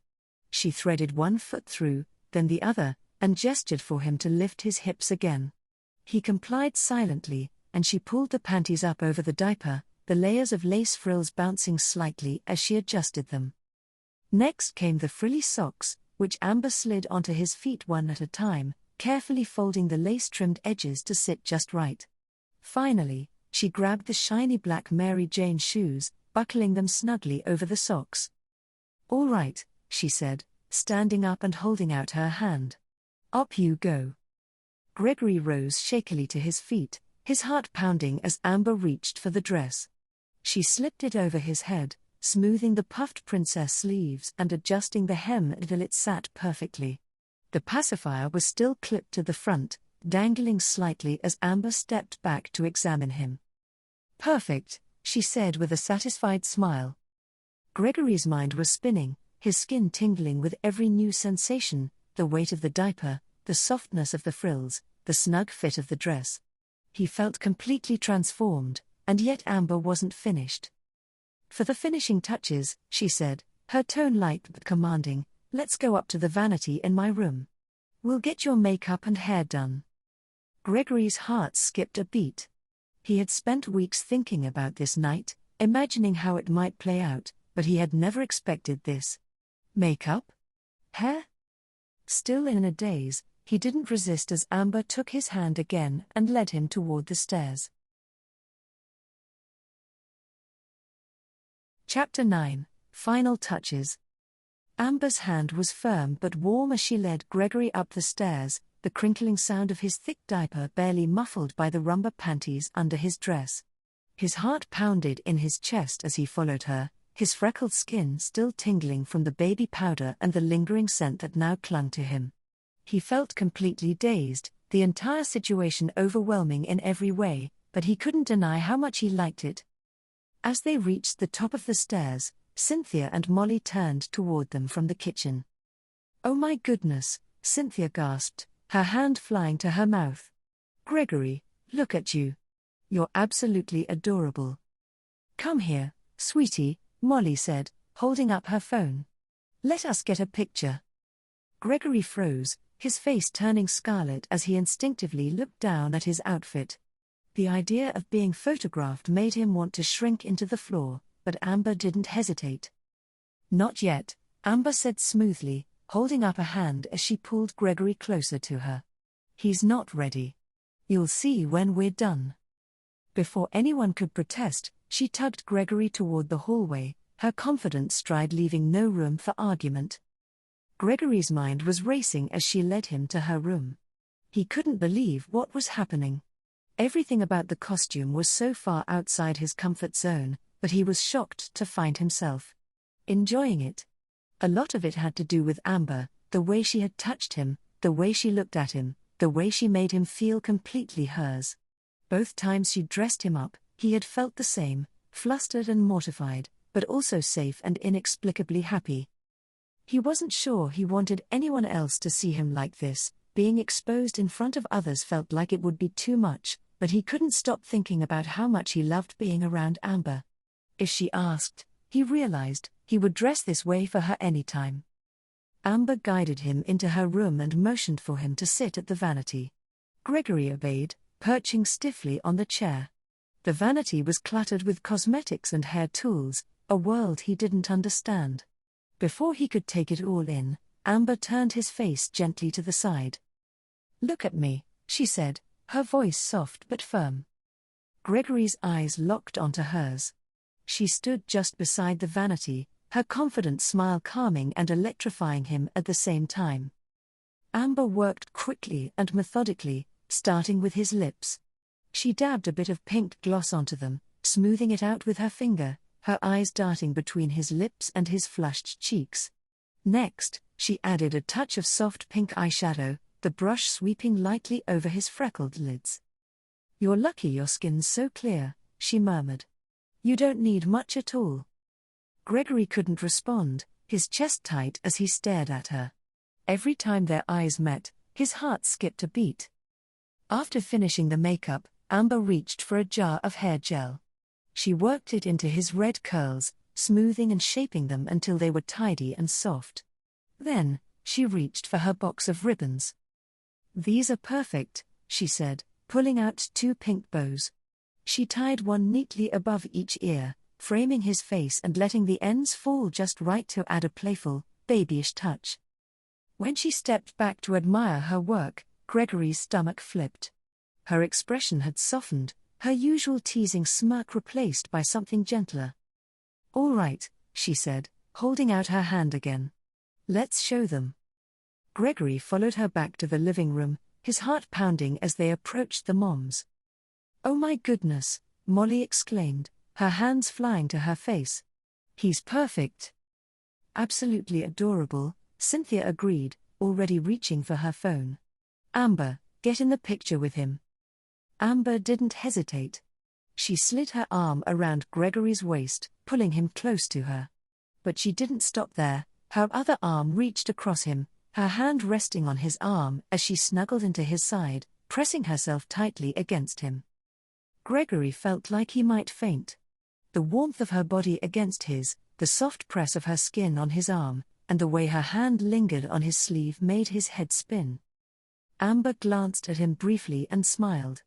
Speaker 1: She threaded one foot through, then the other, and gestured for him to lift his hips again. He complied silently, and she pulled the panties up over the diaper, the layers of lace frills bouncing slightly as she adjusted them. Next came the frilly socks, which Amber slid onto his feet one at a time, carefully folding the lace-trimmed edges to sit just right. Finally, she grabbed the shiny black Mary Jane shoes, buckling them snugly over the socks. "All right," she said, standing up and holding out her hand. "Up you go." Gregory rose shakily to his feet, his heart pounding as Amber reached for the dress. She slipped it over his head, smoothing the puffed princess sleeves and adjusting the hem until it sat perfectly. The pacifier was still clipped to the front, dangling slightly as Amber stepped back to examine him. "Perfect," she said with a satisfied smile. Gregory's mind was spinning, his skin tingling with every new sensation, the weight of the diaper, the softness of the frills, the snug fit of the dress. He felt completely transformed, and yet Amber wasn't finished. "For the finishing touches," she said, her tone light but commanding, "let's go up to the vanity in my room. We'll get your makeup and hair done." Gregory's heart skipped a beat. He had spent weeks thinking about this night, imagining how it might play out, but he had never expected this. Makeup? Hair? Still in a daze, he didn't resist as Amber took his hand again and led him toward the stairs. Chapter 9, Final Touches. Amber's hand was firm but warm as she led Gregory up the stairs, the crinkling sound of his thick diaper barely muffled by the rubber panties under his dress. His heart pounded in his chest as he followed her, his freckled skin still tingling from the baby powder and the lingering scent that now clung to him. He felt completely dazed, the entire situation overwhelming in every way, but he couldn't deny how much he liked it. As they reached the top of the stairs, Cynthia and Molly turned toward them from the kitchen. "Oh my goodness," Cynthia gasped, her hand flying to her mouth. "Gregory, look at you. You're absolutely adorable." "Come here, sweetie," Molly said, holding up her phone. "Let us get a picture." Gregory froze, his face turning scarlet as he instinctively looked down at his outfit. The idea of being photographed made him want to shrink into the floor, but Amber didn't hesitate. "Not yet," Amber said smoothly, holding up a hand as she pulled Gregory closer to her. "He's not ready. You'll see when we're done." Before anyone could protest, she tugged Gregory toward the hallway, her confident stride leaving no room for argument. Gregory's mind was racing as she led him to her room. He couldn't believe what was happening. Everything about the costume was so far outside his comfort zone, but he was shocked to find himself enjoying it. A lot of it had to do with Amber, the way she had touched him, the way she looked at him, the way she made him feel completely hers. Both times she dressed him up, he had felt the same, flustered and mortified, but also safe and inexplicably happy. He wasn't sure he wanted anyone else to see him like this. Being exposed in front of others felt like it would be too much, but he couldn't stop thinking about how much he loved being around Amber. If she asked, he realized, he would dress this way for her anytime. Amber guided him into her room and motioned for him to sit at the vanity. Gregory obeyed, perching stiffly on the chair. The vanity was cluttered with cosmetics and hair tools, a world he didn't understand. Before he could take it all in, Amber turned his face gently to the side. "Look at me," she said, her voice soft but firm. Gregory's eyes locked onto hers. She stood just beside the vanity, her confident smile calming and electrifying him at the same time. Amber worked quickly and methodically, starting with his lips. She dabbed a bit of pink gloss onto them, smoothing it out with her finger, her eyes darting between his lips and his flushed cheeks. Next, she added a touch of soft pink eyeshadow, the brush sweeping lightly over his freckled lids. "You're lucky your skin's so clear," she murmured. "You don't need much at all." Gregory couldn't respond, his chest tight as he stared at her. Every time their eyes met, his heart skipped a beat. After finishing the makeup, Amber reached for a jar of hair gel. She worked it into his red curls, smoothing and shaping them until they were tidy and soft. Then, she reached for her box of ribbons. "These are perfect," she said, pulling out 2 pink bows. She tied one neatly above each ear, framing his face and letting the ends fall just right to add a playful, babyish touch. When she stepped back to admire her work, Gregory's stomach flipped. Her expression had softened, her usual teasing smirk replaced by something gentler. "All right," she said, holding out her hand again. "Let's show them." Gregory followed her back to the living room, his heart pounding as they approached the moms. "Oh my goodness," Molly exclaimed, her hands flying to her face. "He's perfect." "Absolutely adorable," Cynthia agreed, already reaching for her phone. "Amber, get in the picture with him." Amber didn't hesitate. She slid her arm around Gregory's waist, pulling him close to her. But she didn't stop there, her other arm reached across him, her hand resting on his arm as she snuggled into his side, pressing herself tightly against him. Gregory felt like he might faint. The warmth of her body against his, the soft press of her skin on his arm, and the way her hand lingered on his sleeve made his head spin. Amber glanced at him briefly and smiled.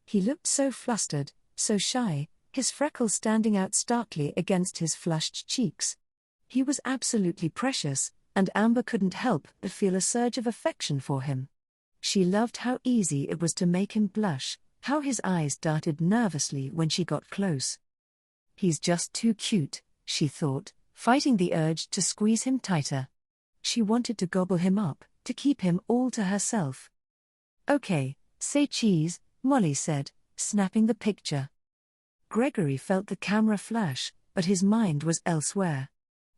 Speaker 1: He looked so flustered, so shy, his freckles standing out starkly against his flushed cheeks. He was absolutely precious, and Amber couldn't help but feel a surge of affection for him. She loved how easy it was to make him blush, how his eyes darted nervously when she got close. "He's just too cute," she thought, fighting the urge to squeeze him tighter. She wanted to gobble him up, to keep him all to herself. "Okay, say cheese," Molly said, snapping the picture. Gregory felt the camera flash, but his mind was elsewhere.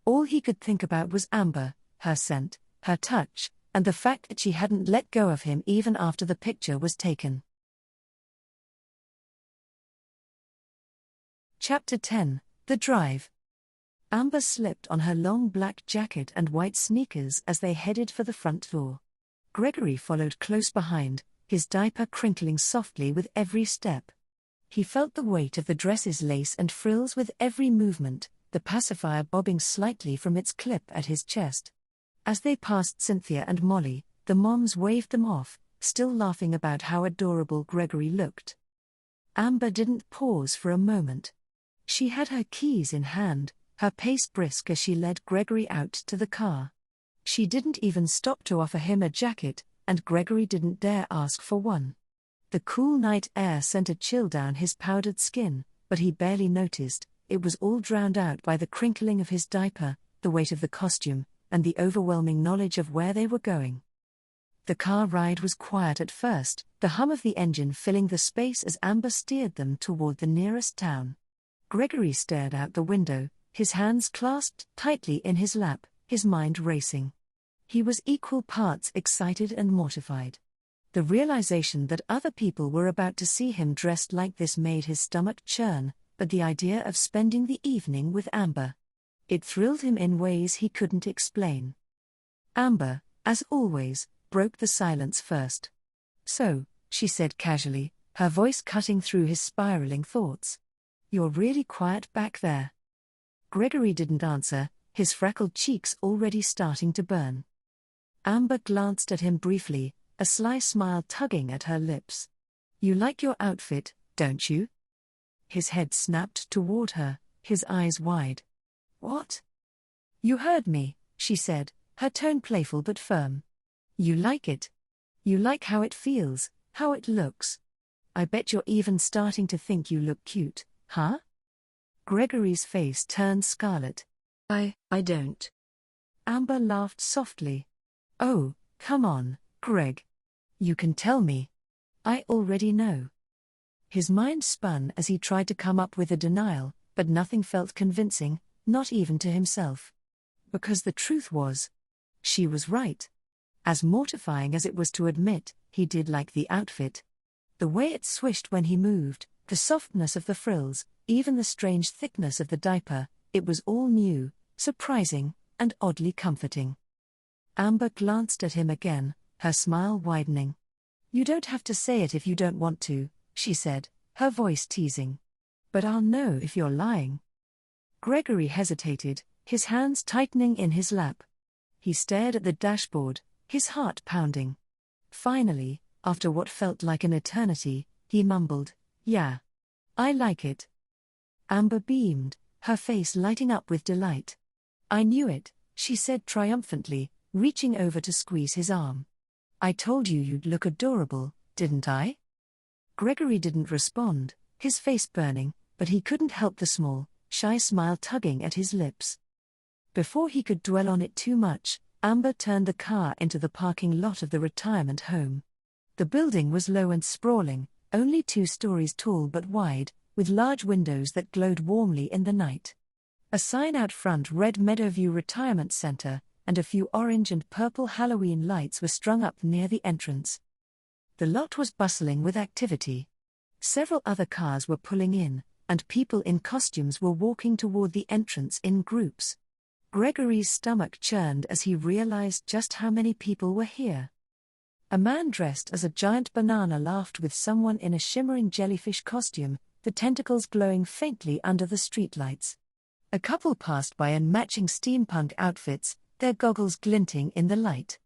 Speaker 1: All he could think about was Amber, her scent, her touch, and the fact that she hadn't let go of him even after the picture was taken. Chapter 10, The Drive. Amber slipped on her long black jacket and white sneakers as they headed for the front door. Gregory followed close behind, his diaper crinkling softly with every step. He felt the weight of the dress's lace and frills with every movement, the pacifier bobbing slightly from its clip at his chest. As they passed Cynthia and Molly, the moms waved them off, still laughing about how adorable Gregory looked. Amber didn't pause for a moment. She had her keys in hand, her pace brisk as she led Gregory out to the car. She didn't even stop to offer him a jacket, and Gregory didn't dare ask for one. The cool night air sent a chill down his powdered skin, but he barely noticed. It was all drowned out by the crinkling of his diaper, the weight of the costume, and the overwhelming knowledge of where they were going. The car ride was quiet at first, the hum of the engine filling the space as Amber steered them toward the nearest town. Gregory stared out the window, his hands clasped tightly in his lap, his mind racing. He was equal parts excited and mortified. The realization that other people were about to see him dressed like this made his stomach churn, but the idea of spending the evening with Amber. It thrilled him in ways he couldn't explain. Amber, as always, broke the silence first. "So," she said casually, her voice cutting through his spiraling thoughts. "You're really quiet back there." Gregory didn't answer, his freckled cheeks already starting to burn. Amber glanced at him briefly, a sly smile tugging at her lips. "You like your outfit, don't you?" His head snapped toward her, his eyes wide. "What?" "You heard me," she said, her tone playful but firm. "You like it. You like how it feels, how it looks. I bet you're even starting to think you look cute, huh?" Gregory's face turned scarlet. I don't." Amber laughed softly. "Oh, come on, Greg. You can tell me. I already know." His mind spun as he tried to come up with a denial, but nothing felt convincing, not even to himself. Because the truth was, she was right. As mortifying as it was to admit, he did like the outfit. The way it swished when he moved, the softness of the frills, even the strange thickness of the diaper, it was all new, surprising, and oddly comforting. Amber glanced at him again, her smile widening. "You don't have to say it if you don't want to," she said, her voice teasing. "But I'll know if you're lying." Gregory hesitated, his hands tightening in his lap. He stared at the dashboard, his heart pounding. Finally, after what felt like an eternity, he mumbled, "Yeah. I like it." Amber beamed, her face lighting up with delight. "I knew it," she said triumphantly, reaching over to squeeze his arm. "I told you you'd look adorable, didn't I?" Gregory didn't respond, his face burning, but he couldn't help the small, shy smile tugging at his lips. Before he could dwell on it too much, Amber turned the car into the parking lot of the retirement home. The building was low and sprawling, only 2 stories tall but wide, with large windows that glowed warmly in the night. A sign out front read Meadowview Retirement Center, and a few orange and purple Halloween lights were strung up near the entrance. The lot was bustling with activity. Several other cars were pulling in, and people in costumes were walking toward the entrance in groups. Gregory's stomach churned as he realized just how many people were here. A man dressed as a giant banana laughed with someone in a shimmering jellyfish costume, the tentacles glowing faintly under the streetlights. A couple passed by in matching steampunk outfits, their goggles glinting in the light.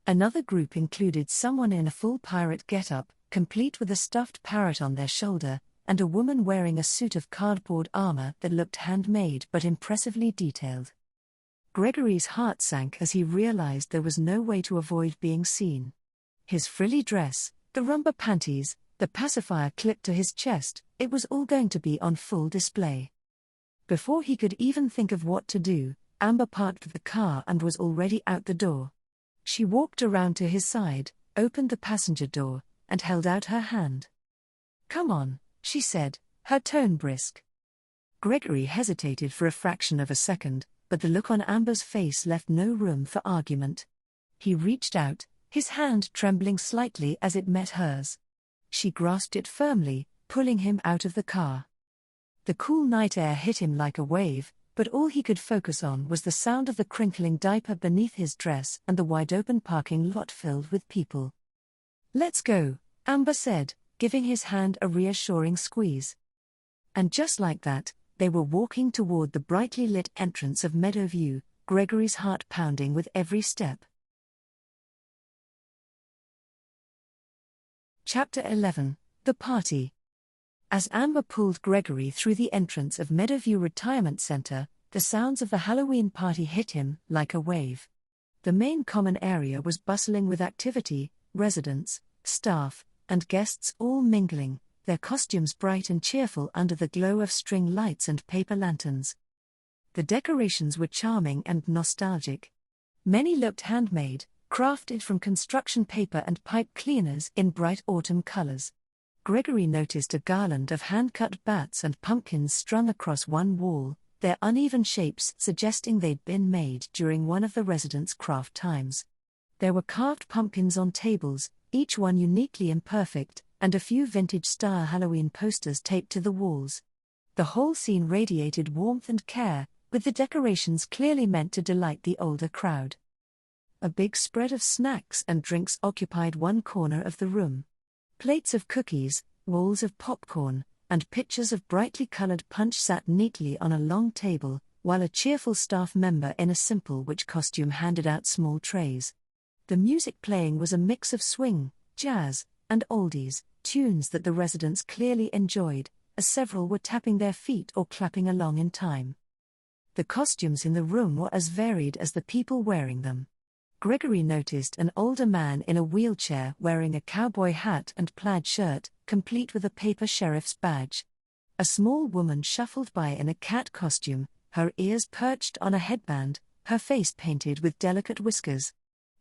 Speaker 1: Another group included someone in a full pirate getup, complete with a stuffed parrot on their shoulder, and a woman wearing a suit of cardboard armor that looked handmade but impressively detailed. Gregory's heart sank as he realized there was no way to avoid being seen. His frilly dress, the rumba panties, the pacifier clipped to his chest, it was all going to be on full display. Before he could even think of what to do, Amber parked the car and was already out the door. She walked around to his side, opened the passenger door, and held out her hand. "Come on," she said, her tone brisk. Gregory hesitated for a fraction of a second, but the look on Amber's face left no room for argument. He reached out, his hand trembling slightly as it met hers. She grasped it firmly, pulling him out of the car. The cool night air hit him like a wave, but all he could focus on was the sound of the crinkling diaper beneath his dress and the wide-open parking lot filled with people. "Let's go," Amber said, giving his hand a reassuring squeeze. And just like that, they were walking toward the brightly lit entrance of Meadowview, Gregory's heart pounding with every step. Chapter 11, The Party. As Amber pulled Gregory through the entrance of Meadowview Retirement Center, the sounds of the Halloween party hit him like a wave. The main common area was bustling with activity, residents, staff, and guests all mingling, their costumes bright and cheerful under the glow of string lights and paper lanterns. The decorations were charming and nostalgic. Many looked handmade, crafted from construction paper and pipe cleaners in bright autumn colors. Gregory noticed a garland of hand-cut bats and pumpkins strung across one wall, their uneven shapes suggesting they'd been made during one of the residents' craft times. There were carved pumpkins on tables, each one uniquely imperfect, and a few vintage-style Halloween posters taped to the walls. The whole scene radiated warmth and care, with the decorations clearly meant to delight the older crowd. A big spread of snacks and drinks occupied one corner of the room. Plates of cookies, walls of popcorn, and pitchers of brightly colored punch sat neatly on a long table, while a cheerful staff member in a simple witch costume handed out small trays. The music playing was a mix of swing, jazz, and oldies, tunes that the residents clearly enjoyed, as several were tapping their feet or clapping along in time. The costumes in the room were as varied as the people wearing them. Gregory noticed an older man in a wheelchair wearing a cowboy hat and plaid shirt, complete with a paper sheriff's badge. A small woman shuffled by in a cat costume, her ears perched on a headband, her face painted with delicate whiskers.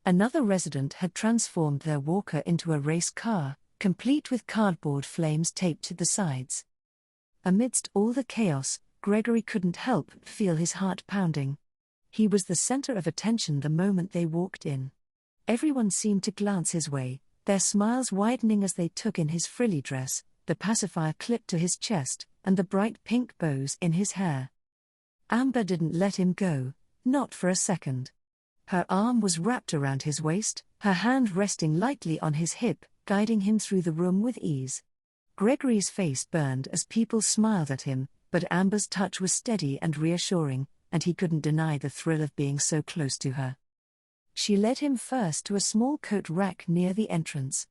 Speaker 1: Another resident had transformed their walker into a race car, complete with cardboard flames taped to the sides. Amidst all the chaos, Gregory couldn't help but feel his heart pounding. He was the center of attention the moment they walked in. Everyone seemed to glance his way, their smiles widening as they took in his frilly dress, the pacifier clipped to his chest, and the bright pink bows in his hair. Amber didn't let him go, not for a second. Her arm was wrapped around his waist, her hand resting lightly on his hip, guiding him through the room with ease. Gregory's face burned as people smiled at him, but Amber's touch was steady and reassuring, and he couldn't deny the thrill of being so close to her. She led him first to a small coat rack near the entrance.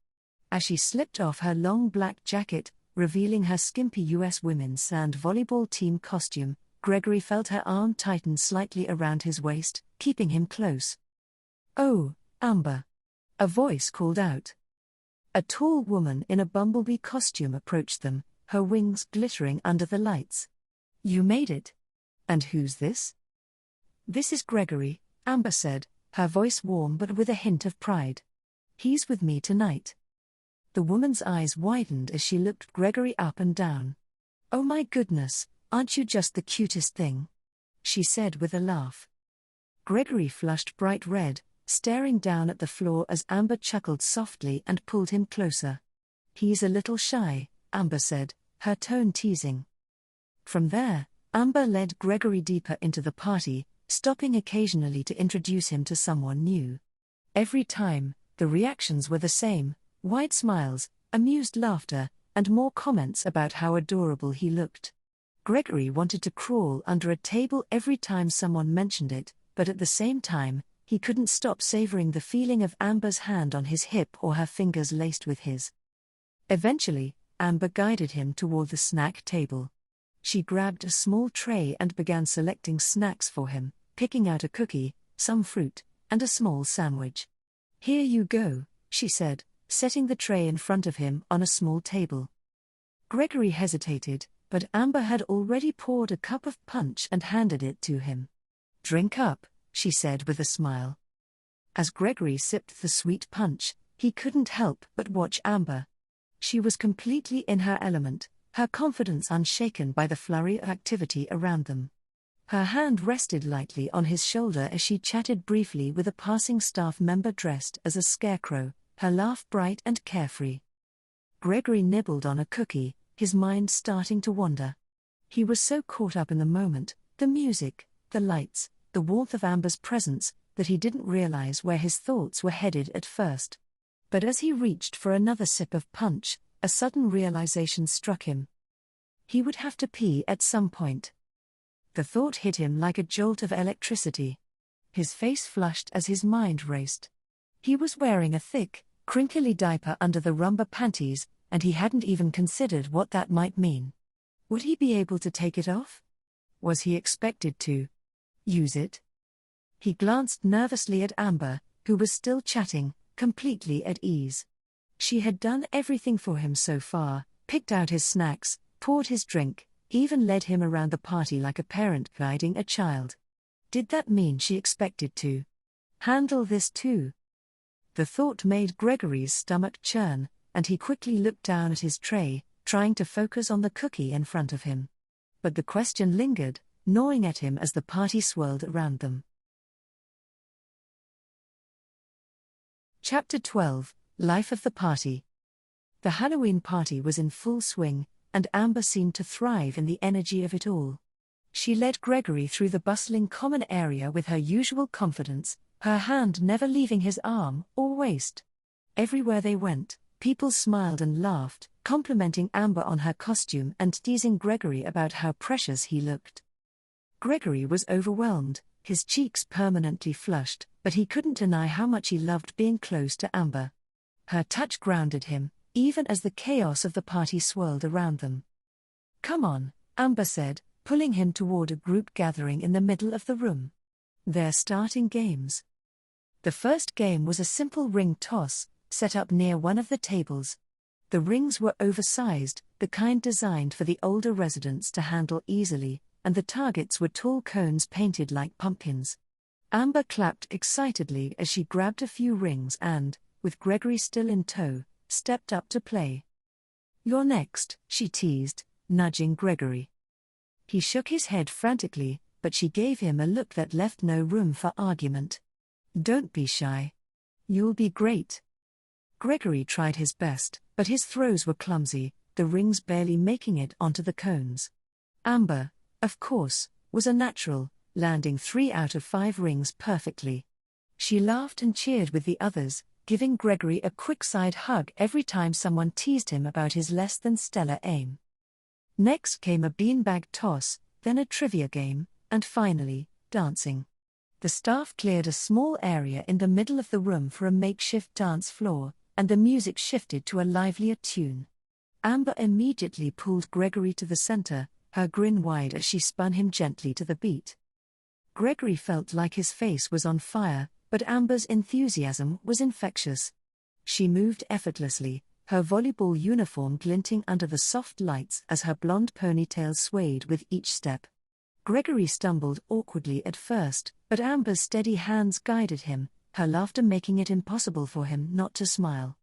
Speaker 1: As she slipped off her long black jacket, revealing her skimpy U.S. women's sand volleyball team costume, Gregory felt her arm tighten slightly around his waist, keeping him close. "Oh, Amber!" a voice called out. A tall woman in a bumblebee costume approached them, her wings glittering under the lights. "You made it. And who's this?" "This is Gregory," Amber said, her voice warm but with a hint of pride. "He's with me tonight." The woman's eyes widened as she looked Gregory up and down. "Oh my goodness, aren't you just the cutest thing?" she said with a laugh. Gregory flushed bright red, staring down at the floor as Amber chuckled softly and pulled him closer. "He's a little shy," Amber said, her tone teasing. From there, Amber led Gregory deeper into the party, stopping occasionally to introduce him to someone new. Every time, the reactions were the same: wide smiles, amused laughter, and more comments about how adorable he looked. Gregory wanted to crawl under a table every time someone mentioned it, but at the same time, he couldn't stop savoring the feeling of Amber's hand on his hip or her fingers laced with his. Eventually, Amber guided him toward the snack table. She grabbed a small tray and began selecting snacks for him, picking out a cookie, some fruit, and a small sandwich. "Here you go," she said, setting the tray in front of him on a small table. Gregory hesitated, but Amber had already poured a cup of punch and handed it to him. "Drink up," she said with a smile. As Gregory sipped the sweet punch, he couldn't help but watch Amber. She was completely in her element, her confidence unshaken by the flurry of activity around them. Her hand rested lightly on his shoulder as she chatted briefly with a passing staff member dressed as a scarecrow, her laugh bright and carefree. Gregory nibbled on a cookie, his mind starting to wander. He was so caught up in the moment, the music, the lights, the warmth of Amber's presence, that he didn't realize where his thoughts were headed at first. But as he reached for another sip of punch, a sudden realization struck him. He would have to pee at some point. The thought hit him like a jolt of electricity. His face flushed as his mind raced. He was wearing a thick, crinkly diaper under the rumba panties, and he hadn't even considered what that might mean. Would he be able to take it off? Was he expected to use it? He glanced nervously at Amber, who was still chatting, completely at ease. She had done everything for him so far, picked out his snacks, poured his drink, even led him around the party like a parent guiding a child. Did that mean she expected to handle this too? The thought made Gregory's stomach churn, and he quickly looked down at his tray, trying to focus on the cookie in front of him. But the question lingered, gnawing at him as the party swirled around them. Chapter 12, Life of the Party. The Halloween party was in full swing, and Amber seemed to thrive in the energy of it all. She led Gregory through the bustling common area with her usual confidence, her hand never leaving his arm or waist. Everywhere they went, people smiled and laughed, complimenting Amber on her costume and teasing Gregory about how precious he looked. Gregory was overwhelmed, his cheeks permanently flushed, but he couldn't deny how much he loved being close to Amber. Her touch grounded him, even as the chaos of the party swirled around them. "Come on," Amber said, pulling him toward a group gathering in the middle of the room. "They're starting games." The first game was a simple ring toss, set up near one of the tables. The rings were oversized, the kind designed for the older residents to handle easily, and the targets were tall cones painted like pumpkins. Amber clapped excitedly as she grabbed a few rings and, with Gregory still in tow, stepped up to play. "You're next," she teased, nudging Gregory. He shook his head frantically, but she gave him a look that left no room for argument. "Don't be shy. You'll be great." Gregory tried his best, but his throws were clumsy, the rings barely making it onto the cones. Amber, of course, was a natural, landing 3 out of 5 rings perfectly. She laughed and cheered with the others, giving Gregory a quick side hug every time someone teased him about his less than stellar aim. Next came a beanbag toss, then a trivia game, and finally, dancing. The staff cleared a small area in the middle of the room for a makeshift dance floor, and the music shifted to a livelier tune. Amber immediately pulled Gregory to the center, her grin wide as she spun him gently to the beat. Gregory felt like his face was on fire, but Amber's enthusiasm was infectious. She moved effortlessly, her volleyball uniform glinting under the soft lights as her blonde ponytail swayed with each step. Gregory stumbled awkwardly at first, but Amber's steady hands guided him, her laughter making it impossible for him not to smile.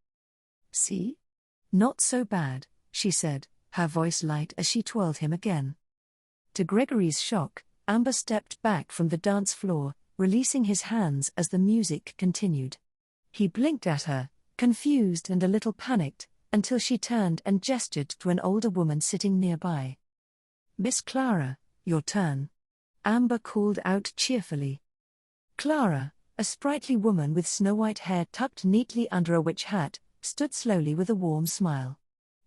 Speaker 1: "See? Not so bad," she said, her voice light as she twirled him again. To Gregory's shock, Amber stepped back from the dance floor, releasing his hands as the music continued. He blinked at her, confused and a little panicked, until she turned and gestured to an older woman sitting nearby. "Miss Clara, your turn," Amber called out cheerfully. Clara, a sprightly woman with snow-white hair tucked neatly under a witch hat, stood slowly with a warm smile.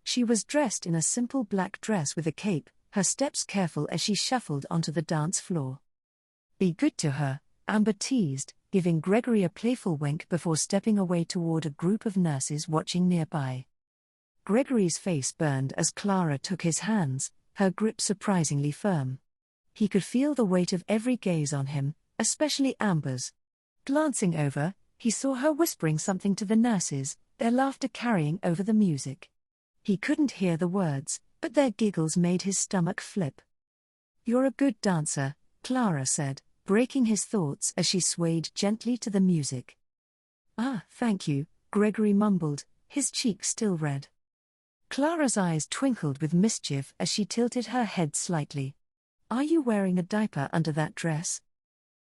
Speaker 1: She was dressed in a simple black dress with a cape, her steps careful as she shuffled onto the dance floor. "Be good to her," Amber teased, giving Gregory a playful wink before stepping away toward a group of nurses watching nearby. Gregory's face burned as Clara took his hands, her grip surprisingly firm. He could feel the weight of every gaze on him, especially Amber's. Glancing over, he saw her whispering something to the nurses, their laughter carrying over the music. He couldn't hear the words, but their giggles made his stomach flip. "You're a good dancer," Clara said, breaking his thoughts as she swayed gently to the music. "Ah, thank you," Gregory mumbled, his cheeks still red. Clara's eyes twinkled with mischief as she tilted her head slightly. "Are you wearing a diaper under that dress?"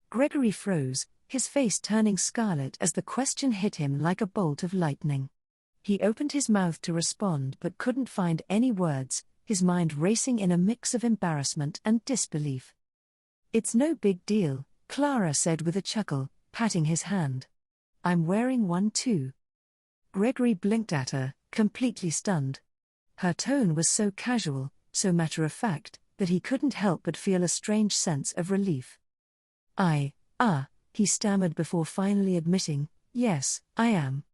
Speaker 1: Gregory froze, his face turning scarlet as the question hit him like a bolt of lightning. He opened his mouth to respond but couldn't find any words, his mind racing in a mix of embarrassment and disbelief. "It's no big deal," Clara said with a chuckle, patting his hand. "I'm wearing one too." Gregory blinked at her, completely stunned. Her tone was so casual, so matter-of-fact, that he couldn't help but feel a strange sense of relief. He stammered before finally admitting, "Yes, I am."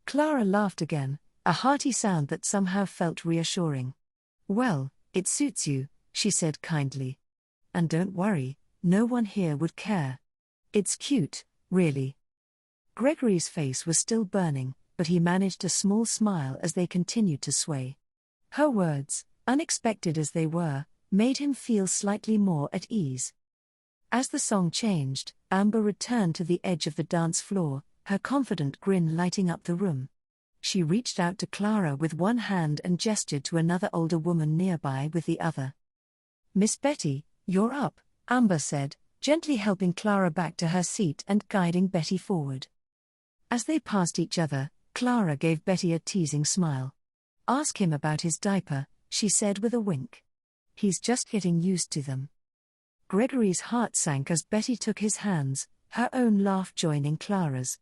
Speaker 1: Clara laughed again, a hearty sound that somehow felt reassuring. "Well, it suits you," she said kindly. "And don't worry, no one here would care. It's cute, really." Gregory's face was still burning, but he managed a small smile as they continued to sway. Her words, unexpected as they were, made him feel slightly more at ease. As the song changed, Amber returned to the edge of the dance floor, her confident grin lighting up the room. She reached out to Clara with one hand and gestured to another older woman nearby with the other. "Miss Betty, you're up," Amber said, gently helping Clara back to her seat and guiding Betty forward. As they passed each other, Clara gave Betty a teasing smile. "Ask him about his diaper," she said with a wink. "He's just getting used to them." Gregory's heart sank as Betty took his hands, her own laugh joining Clara's.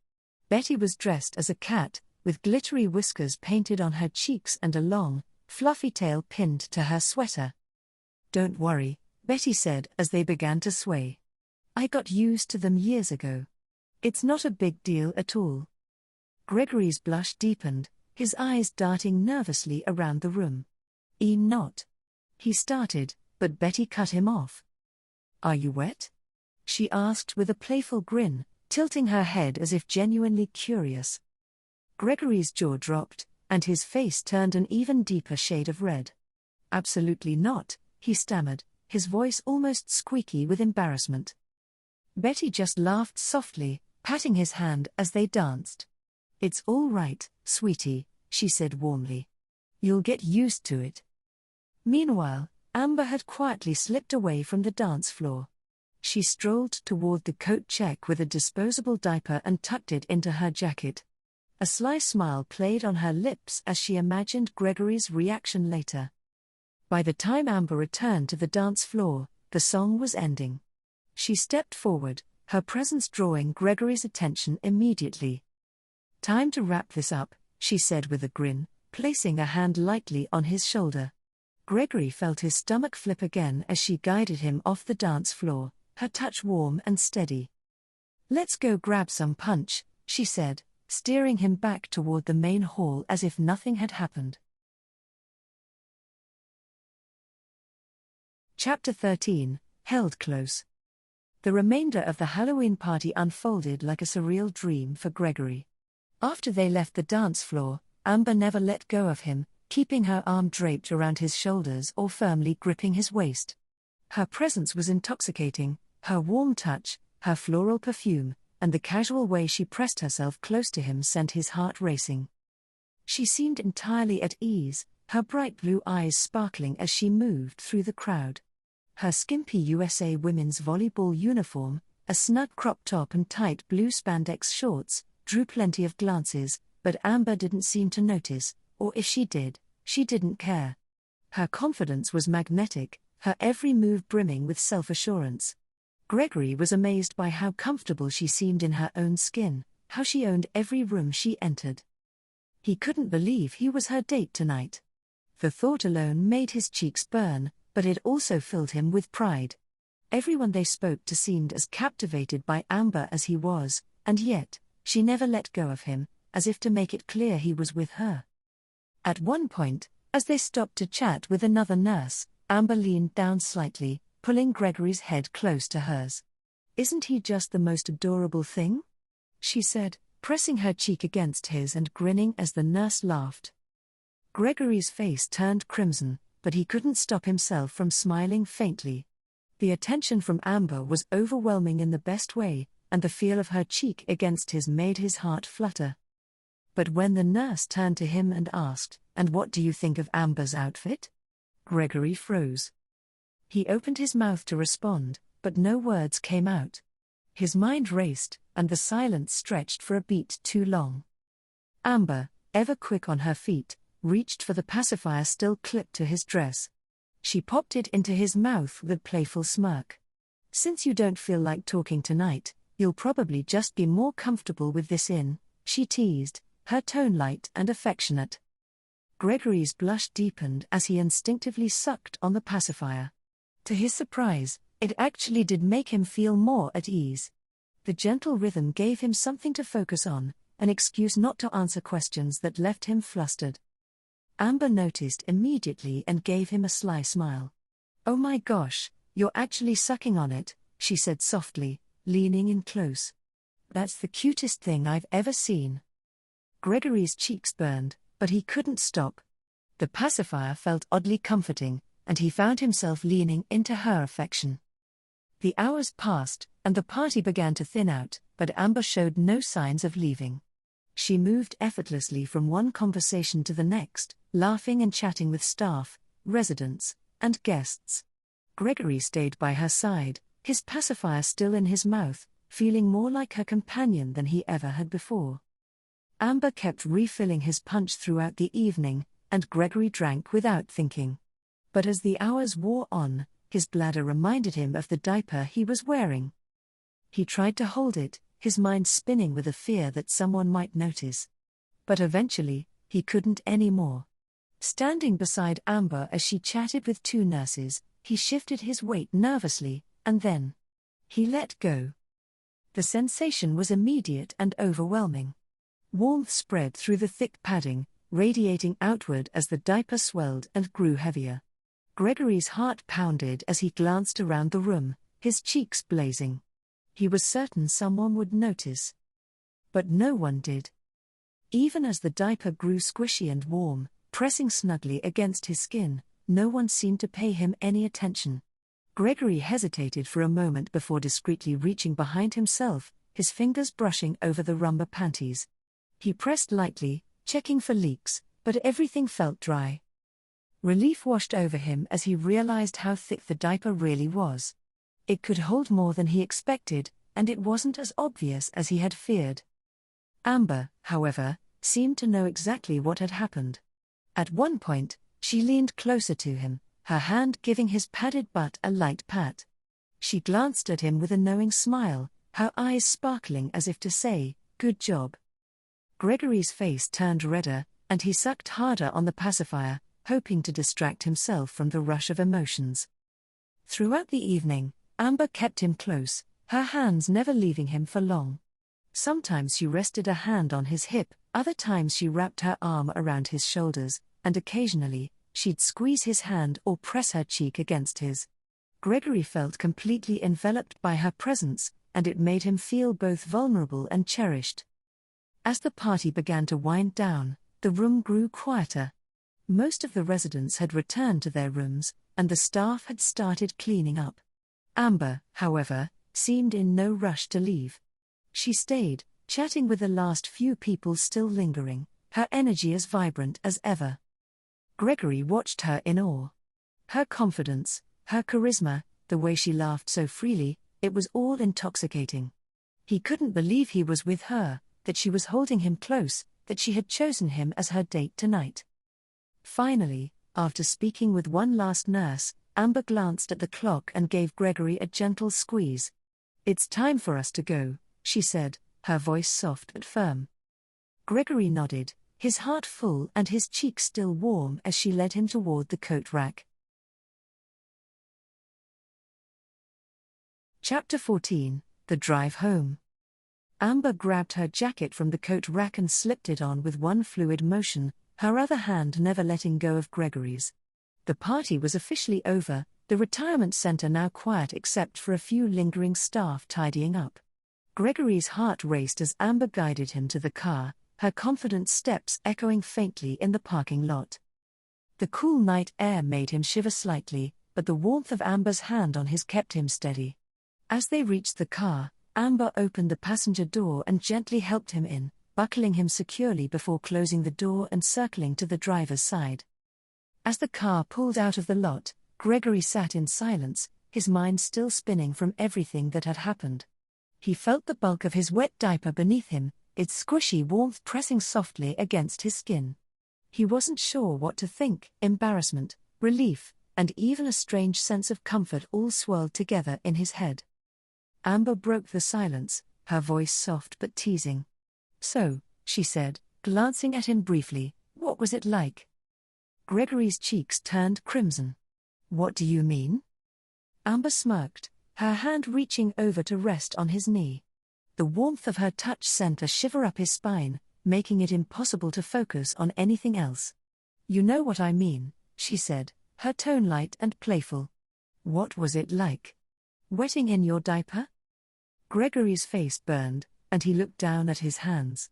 Speaker 1: Betty was dressed as a cat, with glittery whiskers painted on her cheeks and a long, fluffy tail pinned to her sweater. "Don't worry," Betty said as they began to sway. "I got used to them years ago. It's not a big deal at all." Gregory's blush deepened, his eyes darting nervously around the room. Not. He started, but Betty cut him off. "Are you wet?" she asked with a playful grin, tilting her head as if genuinely curious. Gregory's jaw dropped, and his face turned an even deeper shade of red. "Absolutely not," he stammered, his voice almost squeaky with embarrassment. Betty just laughed softly, patting his hand as they danced. "It's all right, sweetie," she said warmly. "You'll get used to it." Meanwhile, Amber had quietly slipped away from the dance floor. She strolled toward the coat check with a disposable diaper and tucked it into her jacket. A sly smile played on her lips as she imagined Gregory's reaction later. By the time Amber returned to the dance floor, the song was ending. She stepped forward, her presence drawing Gregory's attention immediately. "Time to wrap this up," she said with a grin, placing a hand lightly on his shoulder. Gregory felt his stomach flip again as she guided him off the dance floor, her touch warm and steady. "Let's go grab some punch," she said, steering him back toward the main hall as if nothing had happened. Chapter 13, Held Close. The remainder of the Halloween party unfolded like a surreal dream for Gregory. After they left the dance floor, Amber never let go of him, keeping her arm draped around his shoulders or firmly gripping his waist. Her presence was intoxicating, her warm touch, her floral perfume, and the casual way she pressed herself close to him sent his heart racing. She seemed entirely at ease, her bright blue eyes sparkling as she moved through the crowd. Her skimpy USA women's volleyball uniform, a snug crop top and tight blue spandex shorts, drew plenty of glances, but Amber didn't seem to notice, or if she did, she didn't care. Her confidence was magnetic, her every move brimming with self-assurance. Gregory was amazed by how comfortable she seemed in her own skin, how she owned every room she entered. He couldn't believe he was her date tonight. The thought alone made his cheeks burn, but it also filled him with pride. Everyone they spoke to seemed as captivated by Amber as he was, and yet, she never let go of him, as if to make it clear he was with her. At one point, as they stopped to chat with another nurse, Amber leaned down slightly, pulling Gregory's head close to hers. "Isn't he just the most adorable thing?" she said, pressing her cheek against his and grinning as the nurse laughed. Gregory's face turned crimson, but he couldn't stop himself from smiling faintly. The attention from Amber was overwhelming in the best way, and the feel of her cheek against his made his heart flutter. But when the nurse turned to him and asked, "And what do you think of Amber's outfit?" Gregory froze. He opened his mouth to respond, but no words came out. His mind raced, and the silence stretched for a beat too long. Amber, ever quick on her feet, reached for the pacifier still clipped to his dress. She popped it into his mouth with a playful smirk. "Since you don't feel like talking tonight, you'll probably just be more comfortable with this in," she teased, her tone light and affectionate. Gregory's blush deepened as he instinctively sucked on the pacifier. To his surprise, it actually did make him feel more at ease. The gentle rhythm gave him something to focus on, an excuse not to answer questions that left him flustered. Amber noticed immediately and gave him a sly smile. "Oh my gosh, you're actually sucking on it," she said softly, leaning in close. "That's the cutest thing I've ever seen." Gregory's cheeks burned, but he couldn't stop. The pacifier felt oddly comforting, and he found himself leaning into her affection. The hours passed, and the party began to thin out, but Amber showed no signs of leaving. She moved effortlessly from one conversation to the next, laughing and chatting with staff, residents, and guests. Gregory stayed by her side, his pacifier still in his mouth, feeling more like her companion than he ever had before. Amber kept refilling his punch throughout the evening, and Gregory drank without thinking. But as the hours wore on, his bladder reminded him of the diaper he was wearing. He tried to hold it, his mind spinning with a fear that someone might notice. But eventually, he couldn't anymore. Standing beside Amber as she chatted with two nurses, he shifted his weight nervously, and then he let go. The sensation was immediate and overwhelming. Warmth spread through the thick padding, radiating outward as the diaper swelled and grew heavier. Gregory's heart pounded as he glanced around the room, his cheeks blazing. He was certain someone would notice. But no one did. Even as the diaper grew squishy and warm, pressing snugly against his skin, no one seemed to pay him any attention. Gregory hesitated for a moment before discreetly reaching behind himself, his fingers brushing over the rumba panties. He pressed lightly, checking for leaks, but everything felt dry. Relief washed over him as he realized how thick the diaper really was. It could hold more than he expected, and it wasn't as obvious as he had feared. Amber, however, seemed to know exactly what had happened. At one point, she leaned closer to him, her hand giving his padded butt a light pat. She glanced at him with a knowing smile, her eyes sparkling as if to say, "Good job." Gregory's face turned redder, and he sucked harder on the pacifier, hoping to distract himself from the rush of emotions. Throughout the evening, Amber kept him close, her hands never leaving him for long. Sometimes she rested a hand on his hip, other times she wrapped her arm around his shoulders, and occasionally, she'd squeeze his hand or press her cheek against his. Gregory felt completely enveloped by her presence, and it made him feel both vulnerable and cherished. As the party began to wind down, the room grew quieter. Most of the residents had returned to their rooms, and the staff had started cleaning up. Amber, however, seemed in no rush to leave. She stayed, chatting with the last few people still lingering, her energy as vibrant as ever. Gregory watched her in awe. Her confidence, her charisma, the way she laughed so freely, it was all intoxicating. He couldn't believe he was with her, that she was holding him close, that she had chosen him as her date tonight. Finally, after speaking with one last nurse, Amber glanced at the clock and gave Gregory a gentle squeeze. "It's time for us to go," she said, her voice soft but firm. Gregory nodded, his heart full and his cheeks still warm as she led him toward the coat rack. Chapter 14, The Drive Home. Amber grabbed her jacket from the coat rack and slipped it on with one fluid motion, her other hand never letting go of Gregory's. The party was officially over, the retirement center now quiet except for a few lingering staff tidying up. Gregory's heart raced as Amber guided him to the car, her confident steps echoing faintly in the parking lot. The cool night air made him shiver slightly, but the warmth of Amber's hand on his kept him steady. As they reached the car, Amber opened the passenger door and gently helped him in, buckling him securely before closing the door and circling to the driver's side. As the car pulled out of the lot, Gregory sat in silence, his mind still spinning from everything that had happened. He felt the bulk of his wet diaper beneath him, its squishy warmth pressing softly against his skin. He wasn't sure what to think, embarrassment, relief, and even a strange sense of comfort all swirled together in his head. Amber broke the silence, her voice soft but teasing. "So," she said, glancing at him briefly, "what was it like?" Gregory's cheeks turned crimson. "What do you mean?" Amber smirked, her hand reaching over to rest on his knee. The warmth of her touch sent a shiver up his spine, making it impossible to focus on anything else. "You know what I mean," she said, her tone light and playful. "What was it like? Wetting in your diaper?" Gregory's face burned, and he looked down at his hands.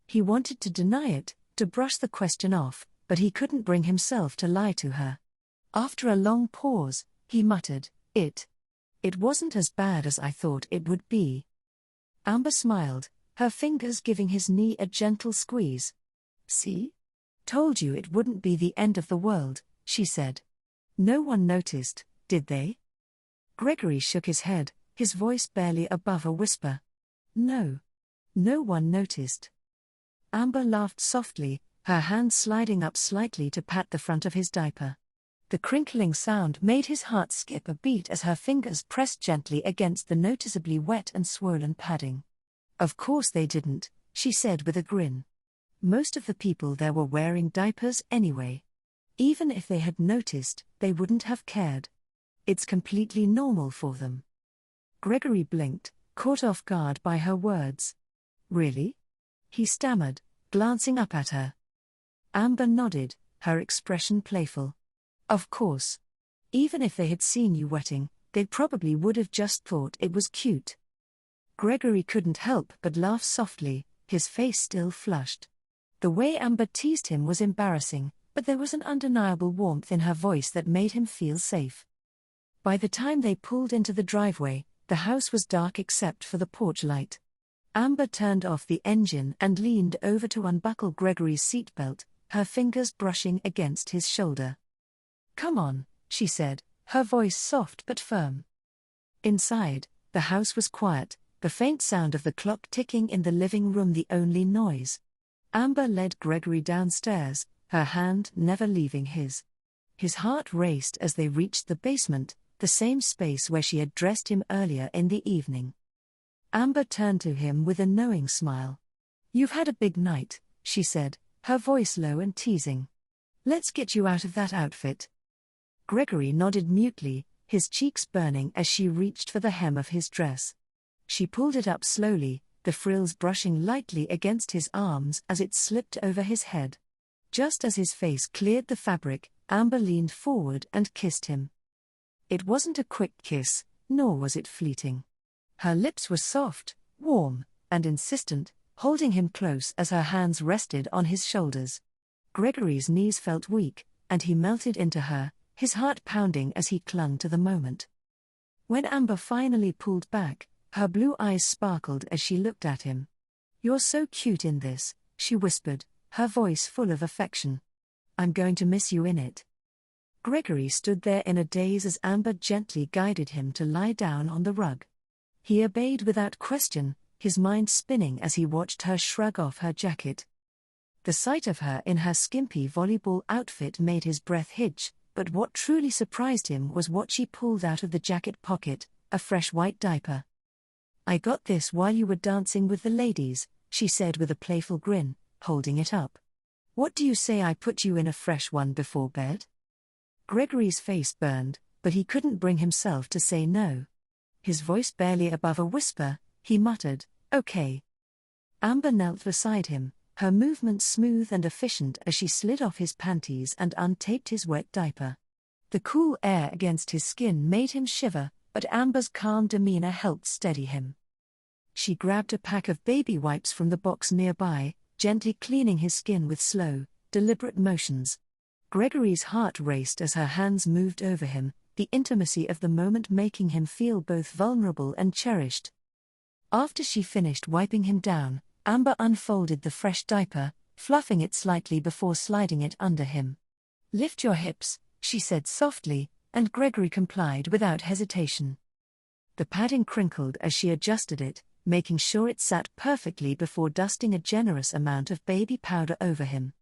Speaker 1: He wanted to deny it, to brush the question off, but he couldn't bring himself to lie to her. After a long pause, he muttered, It wasn't as bad as I thought it would be." Amber smiled, her fingers giving his knee a gentle squeeze. "See? Told you it wouldn't be the end of the world," she said. "No one noticed, did they?" Gregory shook his head, his voice barely above a whisper. "No. No one noticed." Amber laughed softly, her hand sliding up slightly to pat the front of his diaper. The crinkling sound made his heart skip a beat as her fingers pressed gently against the noticeably wet and swollen padding. "Of course they didn't," she said with a grin. "Most of the people there were wearing diapers anyway. Even if they had noticed, they wouldn't have cared. It's completely normal for them." Gregory blinked, caught off guard by her words. "Really?" he stammered, glancing up at her. Amber nodded, her expression playful. "Of course. Even if they had seen you wetting, they probably would have just thought it was cute." Gregory couldn't help but laugh softly, his face still flushed. The way Amber teased him was embarrassing, but there was an undeniable warmth in her voice that made him feel safe. By the time they pulled into the driveway, the house was dark except for the porch light. Amber turned off the engine and leaned over to unbuckle Gregory's seatbelt, her fingers brushing against his shoulder. "Come on," she said, her voice soft but firm. Inside, the house was quiet, the faint sound of the clock ticking in the living room the only noise. Amber led Gregory downstairs, her hand never leaving his. His heart raced as they reached the basement, the same space where she had dressed him earlier in the evening. Amber turned to him with a knowing smile. "You've had a big night," she said, her voice low and teasing. "Let's get you out of that outfit." Gregory nodded mutely, his cheeks burning as she reached for the hem of his dress. She pulled it up slowly, the frills brushing lightly against his arms as it slipped over his head. Just as his face cleared the fabric, Amber leaned forward and kissed him. It wasn't a quick kiss, nor was it fleeting. Her lips were soft, warm, and insistent, holding him close as her hands rested on his shoulders. Gregory's knees felt weak, and he melted into her, his heart pounding as he clung to the moment. When Amber finally pulled back, her blue eyes sparkled as she looked at him. "You're so cute in this," she whispered, her voice full of affection. "I'm going to miss you in it." Gregory stood there in a daze as Amber gently guided him to lie down on the rug. He obeyed without question, his mind spinning as he watched her shrug off her jacket. The sight of her in her skimpy volleyball outfit made his breath hitch, but what truly surprised him was what she pulled out of the jacket pocket, a fresh white diaper. "I got this while you were dancing with the ladies," she said with a playful grin, holding it up. "What do you say I put you in a fresh one before bed?" Gregory's face burned, but he couldn't bring himself to say no. His voice barely above a whisper, he muttered, "Okay." Amber knelt beside him, her movements smooth and efficient as she slid off his panties and untaped his wet diaper. The cool air against his skin made him shiver, but Amber's calm demeanor helped steady him. She grabbed a pack of baby wipes from the box nearby, gently cleaning his skin with slow, deliberate motions. Gregory's heart raced as her hands moved over him, the intimacy of the moment making him feel both vulnerable and cherished. After she finished wiping him down, Amber unfolded the fresh diaper, fluffing it slightly before sliding it under him. "Lift your hips," she said softly, and Gregory complied without hesitation. The padding crinkled as she adjusted it, making sure it sat perfectly before dusting a generous amount of baby powder over him.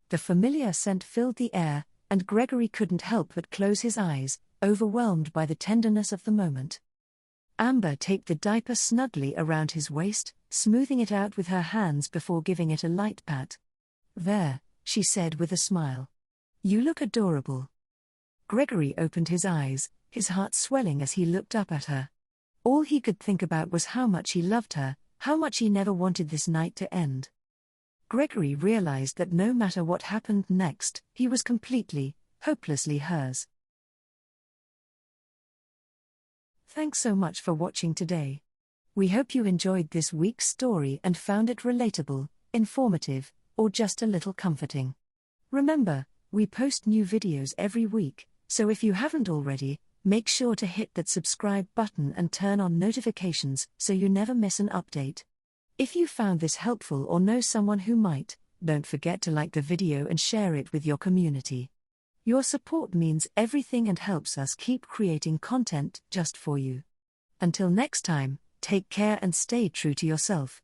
Speaker 1: The familiar scent filled the air, and Gregory couldn't help but close his eyes, overwhelmed by the tenderness of the moment. Amber taped the diaper snugly around his waist, smoothing it out with her hands before giving it a light pat. "There," she said with a smile. "You look adorable." Gregory opened his eyes, his heart swelling as he looked up at her. All he could think about was how much he loved her, how much he never wanted this night to end. Gregory realized that no matter what happened next, he was completely, hopelessly hers. Thanks so much for watching today. We hope you enjoyed this week's story and found it relatable, informative, or just a little comforting. Remember, we post new videos every week, so if you haven't already, make sure to hit that subscribe button and turn on notifications so you never miss an update. If you found this helpful or know someone who might, don't forget to like the video and share it with your community. Your support means everything and helps us keep creating content just for you. Until next time, take care and stay true to yourself.